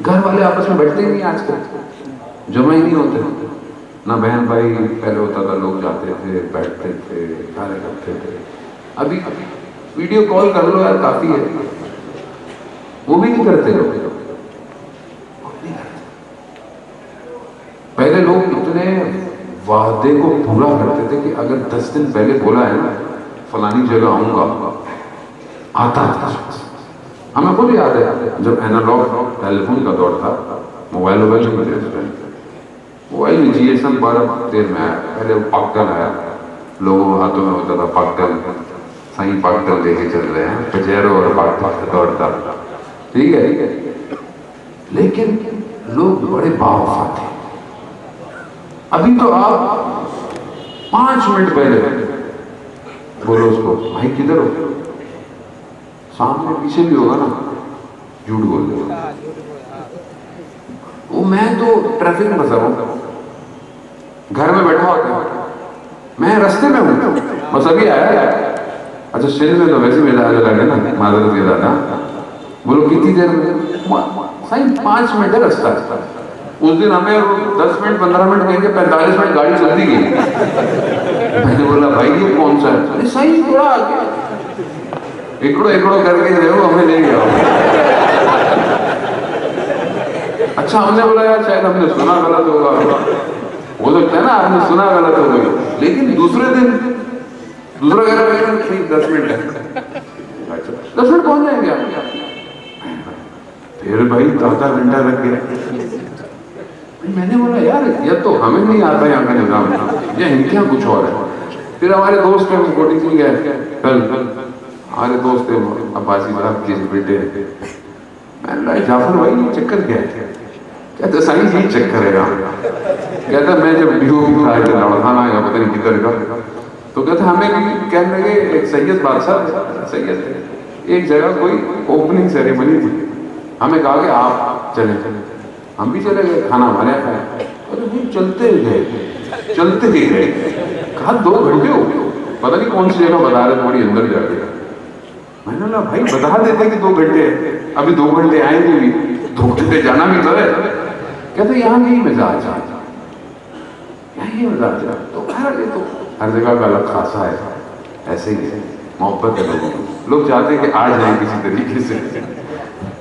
گھر والے آپس میں بیٹھتے ہی نہیں آج کل, جمع ہی نہیں ہوتے. نہ بہن بھائی, پہلے ہوتا تھا لوگ جاتے تھے, بیٹھتے تھے, سارے کرتے تھے. ابھی ویڈیو کال کر لو یار کافی ہے, وہ بھی نہیں کرتے لوگ. پہلے لوگ اتنے وعدے کو پورا کرتے تھے کہ اگر 10 دن پہلے بولا ہے نا فلانی جگہ آؤں گا, آتا تھا. ہمیں خود یاد ہے جب اینالاگ ٹیلی فون کا دور تھا, موبائل نہیں ملے تھے. موبائل میں جی ایس ایم بڑا دیر میں آیا. پہلے پاکل آیا, لوگوں ہاتھوں میں ہوتا تھا پاکل, صحیح پاکل لے کے چل رہے ہیں, پجیرو اور پاکل کا دور تھا. ٹھیک ہے, لیکن لوگ بڑے باوفا تھے. ابھی تو آپ 5 منٹ پہلے بولو اس کو بھائی کدھر ہو, سامنے پیچھے بھی ہوگا نا, جھوٹ بول دے گا. وہ میں تو ٹریفک میں پھنسا ہوں, گھر میں بیٹھا ہوتا ہے, میں رستے میں ہوں, بس ابھی آیا. اچھا شہر میں تو ویسے میرا لگا نا معذرت کے دادا, بولو کتنی دیر میں, صحیح 5 منٹ ہے رستہ. اس دن ہمیں 10 منٹ 15 منٹ کہیں گے, 45 منٹ گاڑی چلتی گئی. میں نے بولا بھائی یہ کون سا ہے, صحیح تھوڑا آگے ایکڑو کر کے رہو, ہمیں لے گیا. اچھا ہم نے بولا یار شاید ہم نے سنا غلط ہوگا, ہو سکتا ہے نا آپ نے سنا غلط ہو گئی. لیکن دوسرے دن دوسرا کہہ رہا ہے 10 منٹ ہے. اچھا 10 منٹ پہنچ جائیں گے. پھر بھائی آدھا گھنٹہ لگ گیا. میں نے بولا یار یہ تو ہمیں نہیں آتا یہاں کا نظام, یہ ان کے یہاں کچھ اور ہے. پھر ہمارے دوست ہیں کوٹی سنگھ گئے, کل ہمارے دوست ہیں عباسی صاحب کے بیٹے. میں نے کہا جعفر بھائی یہ چکر کیا ہے؟ کہتے سائنس یہی چکر ہے. کہتا میں جب بیہو بھی کھایا تھا لڑکھانا آیا پتہ نہیں کدھر کا, تو کہتے ہمیں بھی کہنے لگے ایک سید بادشاہ سید ایک جگہ کوئی اوپننگ سیریمنی تھی, ہمیں کہا کہ آپ چلیں. ہم بھی چلے گئے, کھانا ہمارے یہاں کھایا. ارے چلتے ہی گئے. کہا 2 گھنٹے ہو گئے, پتہ نہیں کون سی جگہ بتا رہے تھوڑی اندر جا کے. میں نے کہا بھائی بتا دیتے کہ 2 گھنٹے ہیں, ابھی 2 گھنٹے آئیں گے بھی, 2 گھنٹے جانا بھی تو ہے. کہتے یہاں یہی مزاج ہے, یہاں یہ مزاج ہے. تو یہ تو ہر جگہ کا الگ خاصا ہے. ایسے ہی محبت ہے لوگوں کو, لوگ چاہتے ہیں کہ آ جائیں کسی طریقے سے,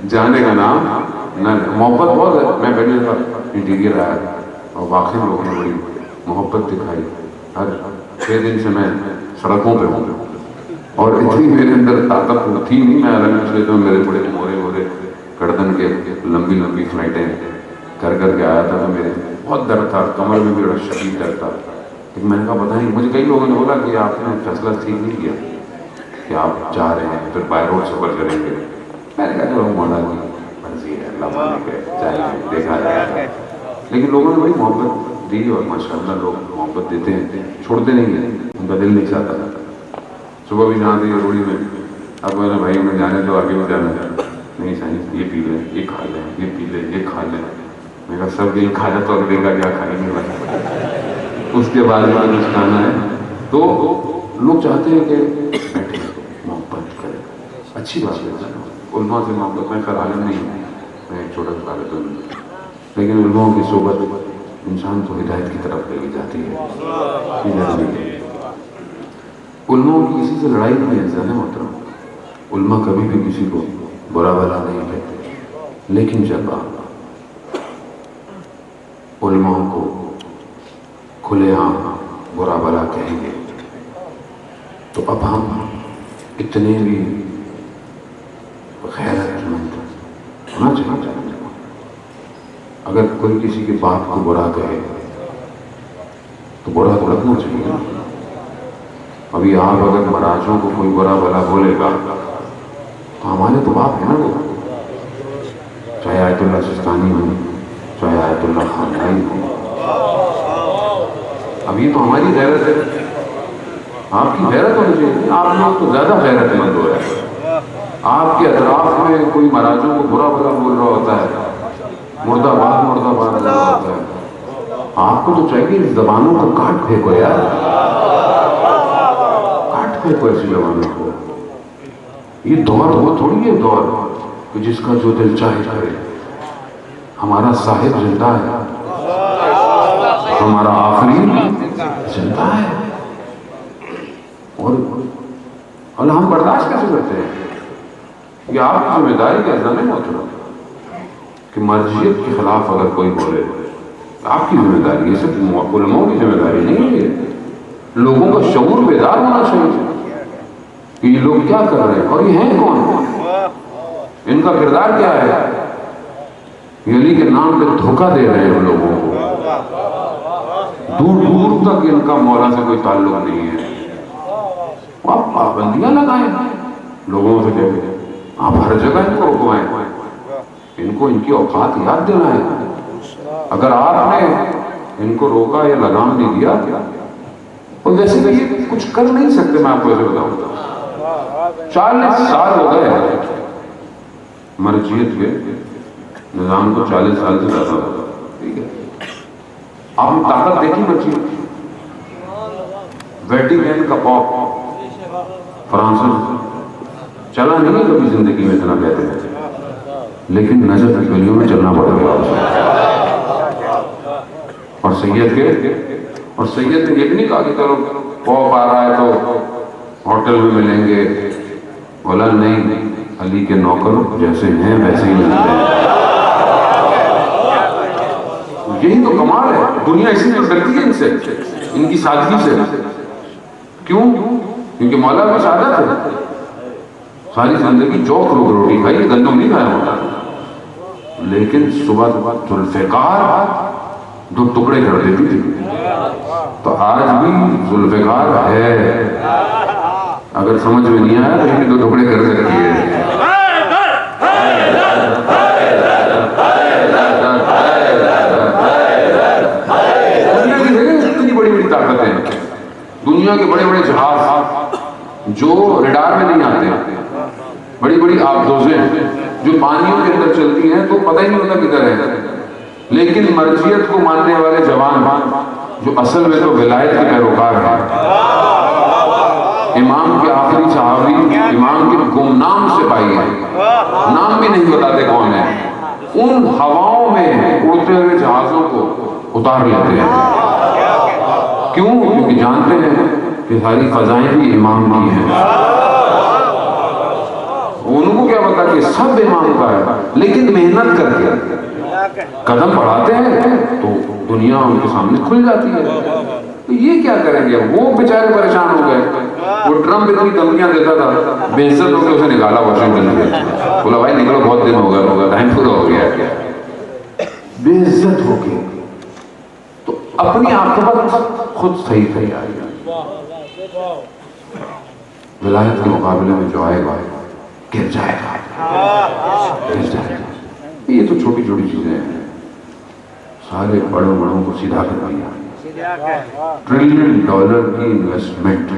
جانے کا نام نہ, محبت بہت ہے. میں پہلے انٹیریئر آیا اور واقعی لوگوں نے بڑی محبت دکھائی. ہر 6 دن سے میں سڑکوں پہ ہوں, اور اتنی میرے اندر طاقت تھی نہیں. میں الگ مسئلے تو میرے بڑے مورے گردن کے لمبی فلائٹیں کر کے آیا تھا, تو میرے بہت درد تھا, کمر میں بھی بڑا شدید درد تھا. لیکن میں نے کہا پتہ نہیں, مجھے کئی لوگوں نے بولا کہ آپ نے فیصلہ ٹھیک نہیں کیا کہ آپ جا رہے ہیں پھر بائی روڈ سفر کریں گے. میں نے کہا چلو مولا کی مرضی ہے, اللہ مالک ہے, چاہیے دیکھا جائے. لیکن لوگوں نے بڑی محبت دی, اور ماشاء اللہ لوگ محبت دیتے ہیں, چھوڑتے نہیں ہیں, ان کا دل نہیں چاہتا. صبح بھی جانا تھی روڑی میں, اب میں نے بھائی میں جانے تو آگے بھی جانا ہے. نہیں صحیح یہ پی لیں, یہ کھا لیں, یہ پی لیں, یہ کھا لیں. میں کہا سب یہ کھایا تو اگلے کا کیا کھائیں گے بھائی, اس کے بعد کچھ کھانا ہے. تو لوگ چاہتے ہیں کہ بیٹھے محبت کریں, اچھی بات ہے. علماء سے محبت, میں خیر عالم نہیں ہوں, میں ایک چھوٹا سا طالب علم ہوں, لیکن علماء کی صحبت انسان کو ہدایت کی طرف لے جاتی ہے. علماء کی کسی سے لڑائی نہیں ہے زیادہ محترم, علماء کبھی بھی کسی کو برا بھلا نہیں کہتے. لیکن جب آپ علماء کو کھلے عام برا بھلا کہیں گے تو اب ہم اتنے بھی غیرت مند ہونا چاہیے. اگر کوئی کسی کے باپ کو برا کہے تو برا تو لگنا چاہیے. ابھی آپ اگر مہاراجوں کو کوئی برا بھلا بولے گا تو ہمارے تو باپ ہیں نا وہ, چاہے آیت اللہ سستانی ہو, چاہے آیت اللہ خامنائی ہو. اب یہ تو ہماری غیرت ہے, آپ کی غیرت ہونی چاہیے. آپ لوگ تو زیادہ غیرت مند ہو رہے ہیں. آپ کے اطراف میں کوئی مہاراجوں کو برا بھلا بول رہا ہوتا ہے, مردہ باد بول رہا ہوتا ہے, آپ کو تو چاہیے اس زبانوں کو کاٹ پھینکو یار, کاٹ پھینکو ایسی زبانوں کو. یہ دور وہ تھوڑی ہے دور کہ جس کا جو دل چاہے کرے. ہمارا صاحب زندہ ہے، ہمارا آخری زندہ ہے، اور ہم برداشت کیسے کرتے ہیں؟ یہ آپ کی ذمہ داری کا نظام محترم کہ مرجعیت کے خلاف اگر کوئی بولے، آپ کی ذمہ داری، یہ صرف علماء کی ذمہ داری نہیں ہے، لوگوں کا شعور بیدار ہونا چاہیے کہ یہ لوگ کیا کر رہے ہیں اور یہ ہیں کون، ان کا کردار کیا ہے، یہ علی کے نام پہ دھوکہ دے رہے ہیں لوگوں کو، دور دور تک ان کا مولا سے کوئی تعلق نہیں ہے، آپ پابندیاں لگائیں لوگوں سے کہتے ہیں، آپ ہر جگہ ان کو رکوائیں، ان کو ان کی اوقات یاد دلائیں، اگر آپ نے ان کو روکا یا لگام نہیں دیا، اور ویسے بھی یہ کچھ کر نہیں سکتے، میں آپ کو ایسے بتاؤں 40 سال ہو گئے مرجعیت کے نظام کو، 40 سال سے زیادہ ہوگا، ٹھیک ہے، آپ نے طاقت دیکھی مرجعیت، ویٹیکن کا پاپ فرانسس چلا نہیں ہے کبھی زندگی میں اتنا کہتے ہیں، لیکن نظر کی گلیوں میں چلنا پڑ گیا اور سید نے یہ نہیں کہا کہ چلو پاپ آ رہا ہے تو ہوٹل میں ملیں گے، بولا نہیں، علی کے نوکر جیسے ہیں ویسے ہی ملتے ہیں، یہی تو کمال ہے، دنیا اسی تو ڈرتی ہے ان سے، ان کی سادگی سے، کیوں؟ کیونکہ مولا بھی سادہ تھے، ساری زندگی چوک روٹی کھائی، گندم نہیں کھایا ہوتا، لیکن صبح ذوالفقار 2 ٹکڑے کر دیتی تھی، تو آج بھی ذوالفقار ہے، اگر سمجھ میں نہیں آیا تو یہ 2 ٹکڑے کر سکتی ہے، اتنی بڑی بڑی طاقتیں، دنیا کے بڑے بڑے جہاز جو ریڈار میں نہیں آتے، بڑی بڑی آبدوزیں جو پانیوں کے اندر چلتی ہیں تو پتہ ہی نہیں ہوتا کدھر ہے، لیکن مرجعیت کو ماننے والے جوان جو اصل میں تو ولایت کے پیروکار ہیں، امام کے آخری صحابی، امام کے گمنام سپاہی ہیں، نام بھی نہیں بتاتے کون ہیں، ان ہواؤں میں اڑتے ہوئے جہازوں کو اتار لیتے ہیں، کیوں؟ کیونکہ جانتے ہیں کہ ساری فضائیں بھی امام کی ہیں، ان کو کیا پتا کہ سب امام کا ہے، لیکن محنت کر کے قدم بڑھاتے ہیں تو دنیا ان کے سامنے کھل جاتی ہے، تو یہ کیا کریں گے؟ وہ بیچارے پریشان ہو گئے، وہ ٹرمپ اتنی دھمکیاں دیتا تھا، بے عزت ہو کے اسے نکالا واشنگٹن سے، بولا بھائی نکلو، بہت دن ہوگا، ٹائم پورا ہو گیا، بے عزت ہو کے، تو اپنی عاقبت خود صحیح تیاری ہے، ولایت کے مقابلے میں جو آئے گا گر جائے گا، یہ تو چھوٹی چھوٹی چیزیں ہیں، سارے بڑوں کو سیدھا کر دیا، $1 ٹریلین کی انویسٹمنٹ، $1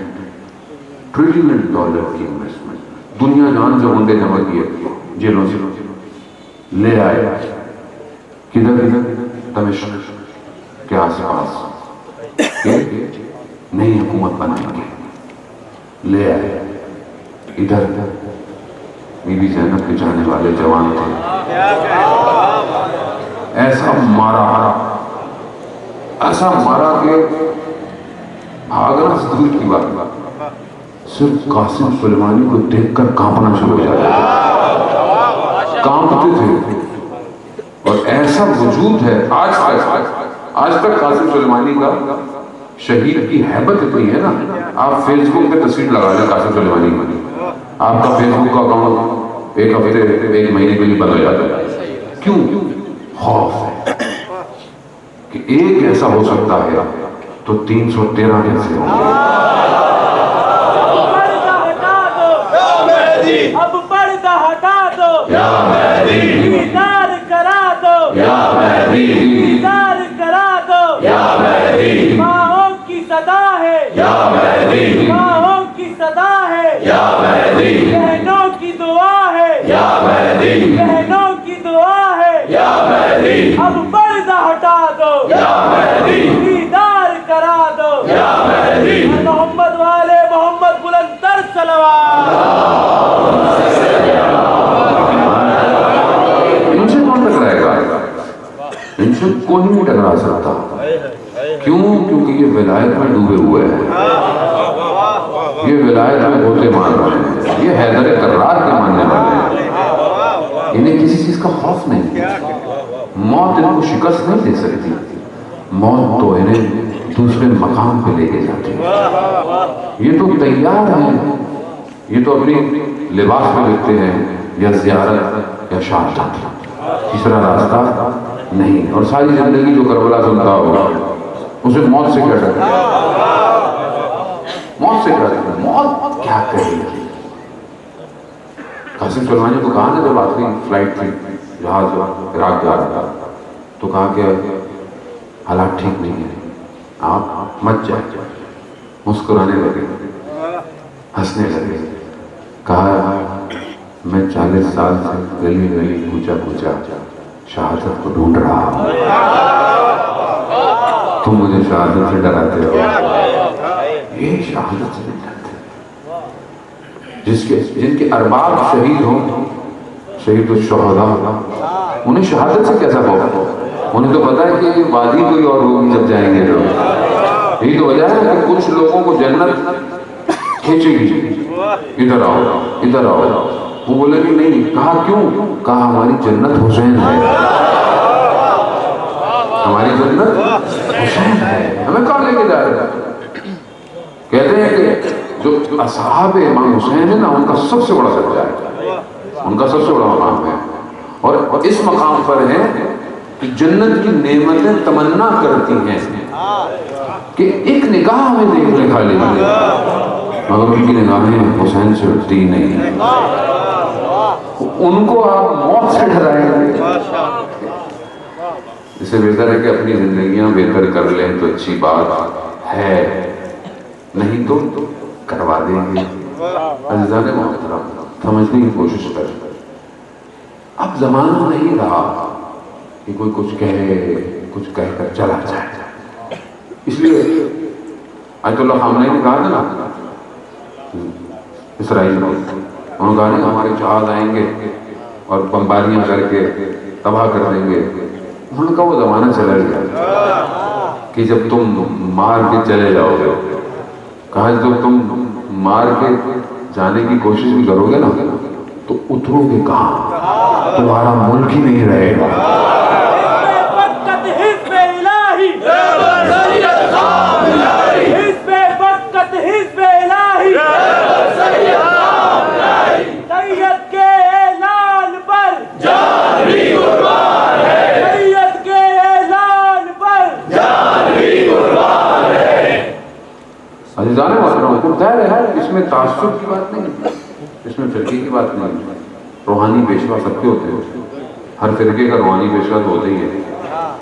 ٹریلین کی انویسٹمنٹ، دنیا جان سے ہنڈے جمع کیے جیلوں سے لے آئے، کدھر؟ دمشق کے آس پاس، نئی حکومت بنائیں گے، لے آئے، ادھر بی بی زینب کے جانے والے جوان تھے، ایسا مارا کہ بھاگنا سے دور کی بات، صرف قاسم سلیمانی کو دیکھ کر کانپنا شروع ہو جاتا تھا، کانپتے تھے، اور ایسا وجود ہے آج تک قاسم سلیمانی کا، شہید کی ہیبت اتنی ہے نا، آپ فیس بک پہ تصویر لگا لیں قاسم سلیمانی کی، آپ کا فیس بک کا اکاؤنٹ 1 ہفتے 1 مہینے کے لیے بند ہو جاتا ہے، کیوں؟ خوف ہے کہ ایک ایسا ہو سکتا ہے تو 313 کیسے ہوں گے؟ اب پردہ ہٹا دو، یا مہدی، دیدار کرا دو، یا مہدی، دیدار کرا دو، یا مہدی، ماؤں کی صدا ہے، یا مہدی، ماؤں کی صدا ہے، یا مہدی، بہنوں کی دعا ہے، یا مہدی، بہنوں کی دعا ہے، یا مہدی، اب پردہ ہٹا دو، یا مہدی، دیدار کرا دو، یا مہدی، آ سکتا. کیوں؟ کیونکہ یہ ولایت میں ڈوبے ہوئے ہیں, یہ ولایت میں گوتے مار رہے ہیں, یہ حیدر کرار کے ماننے والے ہیں. انہیں کسی چیز کا خوف نہیں, موت ان کو شکست نہیں دے سکتی. موت تو انہیں دوسرے مقام پہ لے کے جاتی ہے. یہ تو تیار ہیں, یہ تو اپنی لباس میں لکھتے ہیں یا زیارت یا شہادت, تیسرا راستہ نہیں. اور ساری زندگی جو کربلا سنتا ہوگا اسے موت سے کیا ڈر, موت سے کیا ڈر, موت کیا کہے گی. قاسم سلیمانی کو کہا نا جب آخری فلائٹ تھی جہاز عراق جا رہا تھا تو کہا کہ حالات ٹھیک نہیں ہیں, آپ مت جائیں. مسکرانے لگے, ہنسنے لگے. کہا میں 40 سال سے گلی گلی کوچا کوچا شہادت کو ڈھونڈ رہا ہوں, تم مجھے شہادت سے ڈراتے ہو. یہ شہادت سے نہیں ڈرتے. جن کے ارباب شہید ہوں, شہید الشہداء, انہیں شہادت سے کیسا خوف؟ انہیں تو پتا ہے کہ وادی کوئی اور ہوگی جب جائیں گے تو. یہی تو وجہ ہے کہ کچھ لوگوں کو جنت کھینچے گی, ادھر آؤ ادھر آؤ. وہ بولے کہ نہیں. کہا کیوں؟ کہا ہماری جنت حسین ہے, ہماری جنت حسین ہے, ہمیں کہاں لے کے جا رہے ہیں. کہتے ہیں کہ جو اصحاب امام حسین ہے نا, ان کا سب سے بڑا درجہ ہے, ان کا سب سے بڑا مقام ہے. اور اس مقام پر ہے کہ جنت کی نعمتیں تمنا کرتی ہیں کہ ایک نگاہ ہمیں دیکھنے کا لے, مگر ان کی نگاہیں حسین سے اٹھتی نہیں. ان کو آپ موت سے ڈرائیں گے. اس سے بہتر ہے کہ اپنی زندگیاں بہتر کر لیں تو اچھی بات ہے, نہیں تو کروا دیں گے. عزیزان محترم, سمجھنے کی کوشش کریں. اب زمانہ نہیں رہا کہ کوئی کچھ کہہ کر چلا جائے. اس لیے آیت اللہ خامنہی نے کہا تھا نا اسرائیل میں, انہوں نے کہا نا ہمارے جہاز آئیں گے اور بمباریاں کر کے تباہ کر دیں گے. انہوں نے کہا وہ زمانہ چلا گیا کہ جب تم مار کے چلے جاؤ گے. کہا جب تم مار کے جانے کی کوشش بھی کرو گے نا تو اترو گے کہاں, تمہارا ملک ہی نہیں رہے گا. اس میں تعصب کی بات نہیں, اس میں فرقے کی بات نہیں. روحانی پیشوا سب کے ہوتے ہیں, ہر فرقے کا روحانی پیشوا تو ہوتا ہی ہے.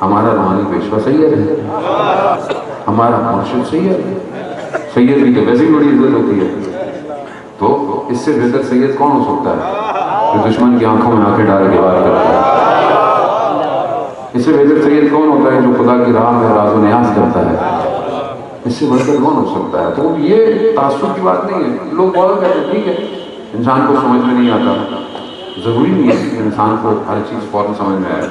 ہمارا روحانی پیشوا سید ہے, ہمارا مرشد سید ہے. سید کی تو ویسے ہی بڑی عزت ہوتی ہے, تو اس سے بہتر سید کون ہو سکتا ہے جو دشمن کی آنکھوں میں آنکھیں ڈال کے بات کرتا ہے. اس سے بہتر سید کون ہوتا ہے جو خدا کی راہ میں راز و نیاز کرتا ہے. اس سے بڑھ کر کون ہو سکتا ہے. تو یہ تعصب کی بات نہیں ہے. لوگ بہت کہتے ہیں ٹھیک ہے انسان کو سمجھ میں نہیں آتا, ضروری نہیں ہے کہ انسان کو ہر چیز فوراً سمجھ میں آئے,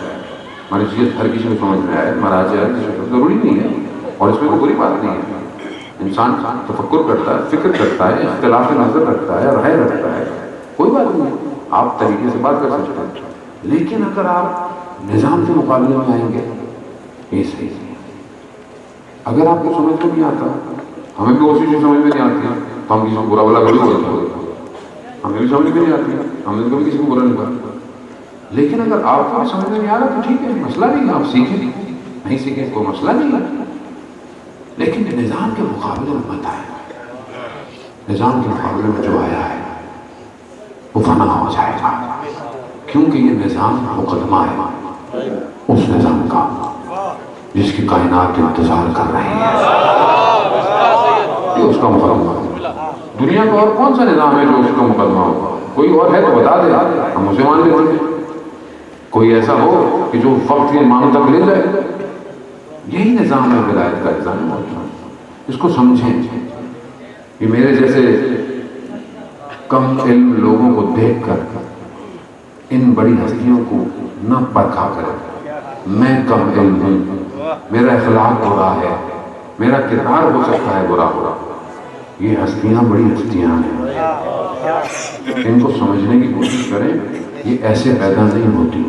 مرجعیت ہر کسی کو سمجھ میں آئے, مراجع ہر کسی کو, ضروری نہیں ہے. اور اس میں کوئی بری بات نہیں ہے. انسان تفکر کرتا ہے, فکر کرتا ہے, اختلاف نظر رکھتا ہے, رائے رکھتا ہے, کوئی بات نہیں ہے. آپ طریقے سے بات کر سکتے ہیں. لیکن اگر آپ نظام کے مقابلے میں آئیں گے یہ صحیح نہیں. اگر آپ کو سمجھ میں نہیں آتا, ہمیں بھی اسی چیز سمجھ میں نہیں آتی تو ہم کسی کو برا بلا کبھی بولتے ہیں, ہمیں بھی سمجھ میں نہیں آتی, ہم نے کبھی کسی کو برا نہیں کہا. لیکن اگر آپ کو سمجھ میں نہیں آ رہا تو ٹھیک ہے, مسئلہ نہیں ہے, آپ سیکھیں, نہیں سیکھیں کوئی مسئلہ نہیں ہے. لیکن نظام کے مقابلے میں مت آئے. نظام کے مقابلے میں جو آیا ہے وہ فنا ہو جائے گا, کیونکہ یہ نظام مقدمہ ہے اس نظام کا جس کی کائنات انتظار کر رہی ہے. یہ اس کا مقدمہ ہے. دنیا کا اور کون سا نظام ہے جو اس کا مقدمہ ہو؟ کوئی اور ہے تو بتا دے, ہم اسے مان لیتے ہیں. کوئی ایسا ہو کہ جو وقت کے امام تک لے جائے. یہی نظام ہے ولایت کا نظام. اس کو سمجھیں. یہ میرے جیسے کم علم لوگوں کو دیکھ کر ان بڑی ہستیوں کو نہ پرکھا کر میں کم علم ہوں میرا اخلاق برا ہے، میرا کردار ہو سکتا ہے برا، یہ ہستیاں بڑی ہستیاں ہیں، ان کو سمجھنے کی کوشش کریں، یہ ایسے پیدا نہیں ہوتی۔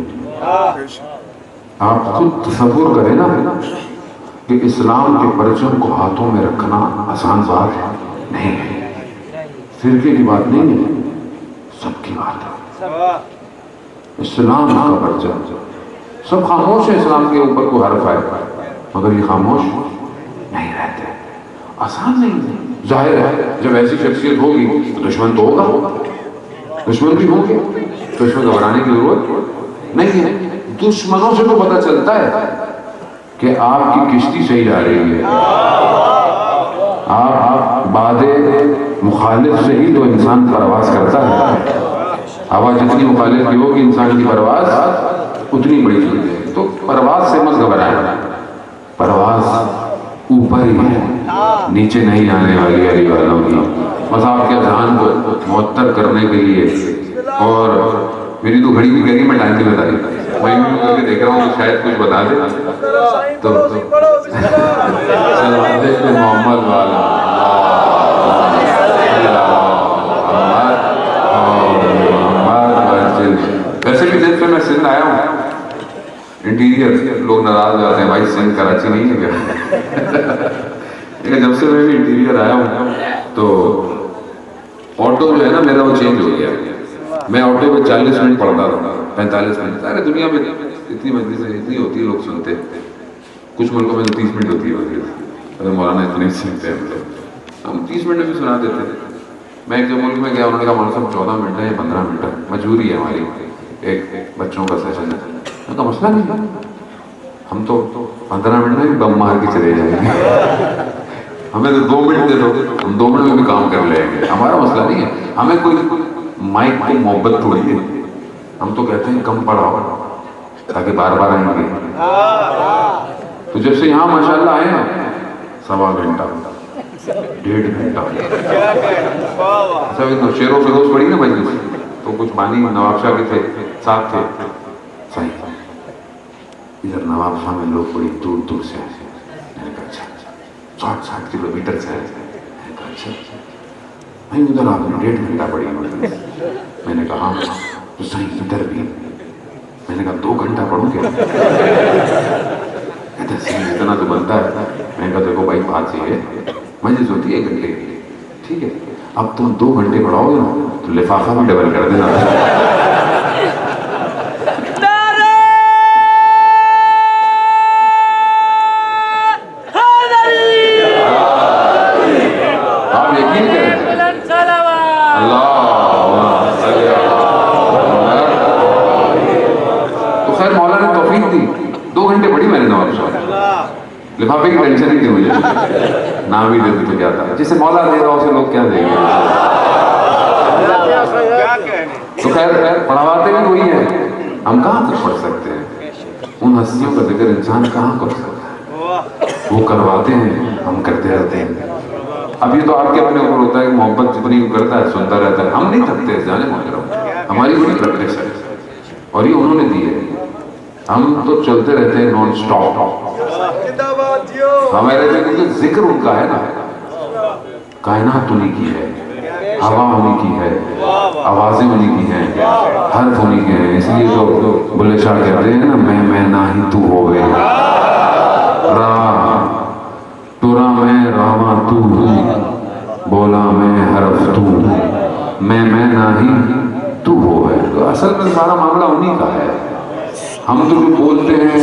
آپ خود تصور کریں نا کہ اسلام کے پرچم کو ہاتھوں میں رکھنا آسان بات نہیں ہے، فرقے کی بات نہیں ہے، سب کی بات ہے۔ اسلام کا پرچم، سب خاموش ہے، اسلام کے اوپر کوئی حرف آئے مگر یہ خاموش نہیں رہتے، آسان نہیں ہے۔ ظاہر ہے جب ایسی شخصیت ہوگی تو دشمن تو ہوگا، دشمن بھی ہوں گے، تو اس میں گھبرانے کی ضرورت نہیں ہے۔ دشمنوں سے تو پتہ چلتا ہے کہ آپ کی کشتی صحیح جا رہی ہے، آپ باد مخالف سے ہی تو انسان پرواز کرتا ہے، ہوا جتنی مخالف کی ہوگی انسان کی پرواز اتنی بڑی چیز ہے۔ تو پرواز سے مت گھبرائیں، پرواز اوپر ہی ہے، نیچے نہیں آنے والی علی والوں کی۔ بس آپ کے اذہان کو معطر کرنے کے لیے، اور میری تو گھڑی بھی کہہ رہی، میں ٹائم بھی بتا رہی، میں یوں کر کے دیکھ رہا ہوں کہ شاید کچھ بتا دے تو محمد والا ویسے بھی دن پہ میں سندھ آیا ہوں، انٹیریئر لوگ ناراض ہو جاتے ہیں، بھائی سندھ کراچی نہیں ہے کیا؟ لیکن جب سے میں بھی انٹیریئر آیا ہوں تو آٹو جو ہے نا میرا وہ چینج ہو گیا، میں آٹو پہ 40 منٹ پڑھتا تھا، 45 منٹ، سارے دنیا میں اتنی مجلسیں اتنی ہوتی ہے، لوگ سنتے، کچھ ملکوں میں 30 منٹ ہوتی ہے، مولانا اتنے سنتے ہیں، ہم 30 منٹ بھی سنا دیتے ہیں۔ میں ایک جو ملک میں گیا، انہوں نے کہا مولانا صاحب 14 منٹ ہے یا 15 منٹ ہے، مجبوری ہے ہماری، ایک بچوں کا سیشن ہے۔ میں کہا مسئلہ نہیں ہے، ہم تو 15 منٹ میں بھی بم مار کے چلے جائیں گے، ہمیں تو 2 منٹ دے دو، ہم 2 منٹ میں بھی کام کر لیں گے، ہمارا مسئلہ نہیں ہے۔ ہمیں کوئی مائک کو محبت تھوڑی ہے، ہم تو کہتے ہیں کم پڑھاؤ تاکہ بار بار آئیں گے۔ تو جب سے یہاں ماشاءاللہ آئے ہیں 1.25 گھنٹہ 1.5 گھنٹہ، شیر و فیروز پڑھی نا مجلس، تو کچھ بانی نواب شاہ کے تھے، ساتھ تھے، صحیح ادھر نواب شاہ میں لوگ بڑی دور دور سے آئے، میں نے کہا اچھا 60 کلومیٹر سے آئے، میں نے کہا اچھا نہیں ادھر آپ نے 1.5 گھنٹہ پڑھی مجلس، میں نے کہا ہاں تو صحیح ادھر بھی، میں نے کہا 2 گھنٹہ پڑھوں گے، کہتے صحیح اتنا تو بنتا ہے، میں نے کہا دیکھو بھائی بات یہ ہے مجلس ہوتی ہے 1 گھنٹے کی، ٹھیک ہے اب تم 2 گھنٹے پڑھاؤ گے نا تو لفافہ بھی ڈبل کر دینا۔ آپ یقین کریں تو خیر مولا نے توفیق دی، 2 گھنٹے پڑھی میں نے نواب شاہ، لفافے کی ٹینشن نہیں تھی مجھے، نام بھی دیتے تو کیا تھا، جسے مولا دے رہا اسے لوگ کیا دیں گے۔ تو خیر پڑھاواتے بھی وہی ہیں، ہم کہاں تک پڑھ سکتے ہیں، ان ہستیوں کا ذکر انسان کہاں کر سکتا ہے، وہ کرواتے ہیں ہم کرتے رہتے ہیں۔ اب یہ تو آپ کے اپنے اوپر ہوتا ہے کہ محبت جتنی کرتا ہے سنتا رہتا ہے، ہم نہیں تھکتے جانے محترم، ہماری بڑی پریکٹس ہے اور یہ انہوں نے دی ہے، ہم تو چلتے رہتے ہیں نان سٹاپ، ہمارے ذکر ان کا ہے نا، کائنات انہی کی ہے، ہوا انہی کی ہے، آوازیں انہی کی ہیں، حرف انہی کے ہیں، اس لیے تو بلے شاہ کہتے ہیں نا میں نہ ہی تو ہوئے، راہ تورا میں راما تو بولا میں حرف تو، میں نہ ہی تو ہوئے، تو اصل میں سارا معاملہ انہی کا ہے، ہم تو جو بولتے ہیں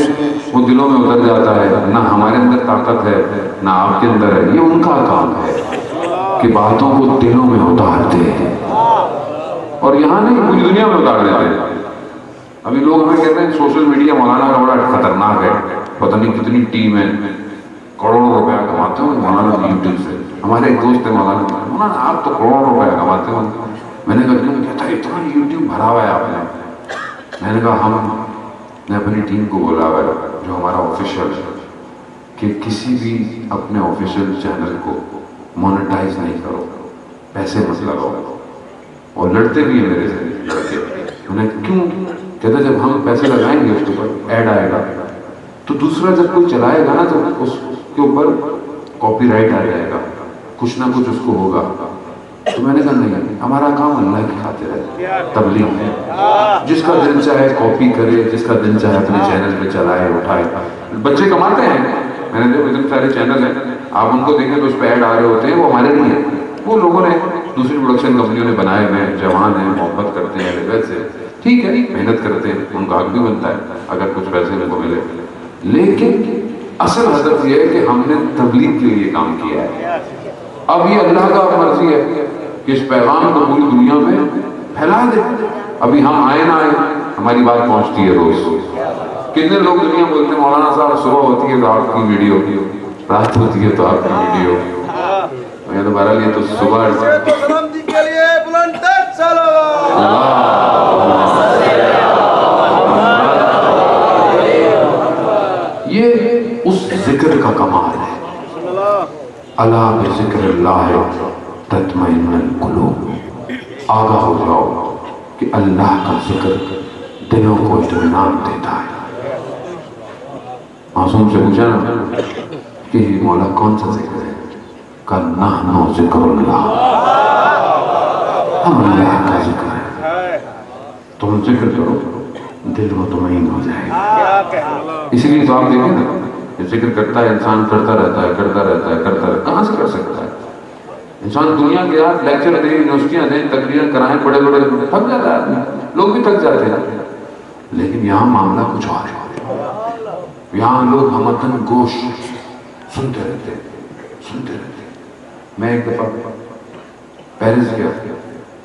وہ دلوں میں اتر جاتا ہے، نہ ہمارے اندر طاقت ہے نہ آپ کے اندر ہے، یہ ان کا کام ہے کہ باتوں کو دلوں میں اتارتے ہیں، اور یہاں نہیں پوری دنیا میں اتار دیتے ہیں۔ ابھی لوگ ہمیں کہتے ہیں سوشل میڈیا مولانا کا بڑا خطرناک ہے، پتہ نہیں کتنی ٹیم ہے، کروڑوں روپیہ کماتے ہیں مولانا کی یوٹیوب سے۔ ہمارے ایک دوست ہے مولانا آپ تو کروڑوں روپیہ کماتے ہیں، میں نے کہا اتنا یوٹیوب بھرا ہوا ہے آپ نے، میں نے کہا ہم نے اپنی ٹیم کو بولا ہوا ہے جو ہمارا آفیشیل ہے کہ کسی بھی اپنے آفیشیل چینل کو مونیٹائز نہیں کرو، پیسے مت لگاؤ، اور لڑتے بھی ہیں میرے سے لڑکے، انہیں کیوں کہتا جب ہم پیسے لگائیں گے اس کے اوپر ایڈ آئے گا تو دوسرا جب کوئی چلائے گا نا تو اس کے اوپر کاپی رائٹ آ جائے گا، کچھ نہ کچھ اس کو ہوگا. تو میں نے کہا نہیں، ہمارا کام اللہ کی خاطر ہے، تبلیغ ہے. جس کا دل چاہے کاپی کرے، جس کا دل چاہے اپنے چینل پہ چلائے اٹھائے. بچے کماتے ہیں، میں نے دیکھا اتنے سارے چینل ہیں، آپ ان کو دیکھیں تو اس پہ ایڈ آ رہے ہوتے ہیں، وہ ہمارے نہیں ہیں، وہ لوگوں نے دوسری پروڈکشن کمپنیوں نے بنائے ہوئے ہیں، جوان ہیں، محبت کرتے ہیں لیول سے، ٹھیک ہے، محنت کرتے ہیں، ان کا حق بھی بنتا ہے اگر کچھ پیسے ان کو ملے. لیکن اصل ہدف یہ ہے کہ ہم نے تبلیغ کے لیے کام کیا ہے. اب یہ اللہ کا مرضی ہے کہ اس پیغام کو پوری دنیا میں پھیلا دے. ابھی ہم آئے نہ آئے، ہماری بات پہنچتی ہے روز. کتنے لوگ دنیا بولتے ہیں مولانا صاحب صبح ہوتی ہے تو آپ کی ویڈیو، رات ہوتی ہے تو آپ کی ویڈیو. میں تو بہرحال یہ تو صبح سلام جی کے لیے بلند تر صلوات. یہ اس ذکر کا کمال ہے. الا بذکر اللہ تطمئن القلوب. آگاہ ہو جاؤ کہ اللہ کا ذکر دلوں کو اطمینان دیتا ہے. معصوم سے پوچھا نا کہ مولا کون سا ذکر ہے؟ کہ نحن ذکر اللہ، ہم اللہ کا ذکر ہے. تم ذکر کرو، دل مطمئن ہو جائے گا. اسی لیے تو آپ دیکھیں نا، ذکر کرتا ہے انسان، کرتا رہتا ہے، کرتا رہتا ہے، کرتا رہتا ہے. کہاں سے کر سکتا ہے انسان؟ دنیا کے یہاں لیکچر دیں، یونیورسٹیاں دیں، تقریریں کرائیں، بڑے بڑے، تھک جاتا ہے آدمی، لوگ بھی تھک جاتے ہیں. لیکن یہاں معاملہ کچھ اور ہے. یہاں لوگ ہمتن گوش سنتے رہتے سنتے رہتے. میں ایک دفعہ پیرس گیا،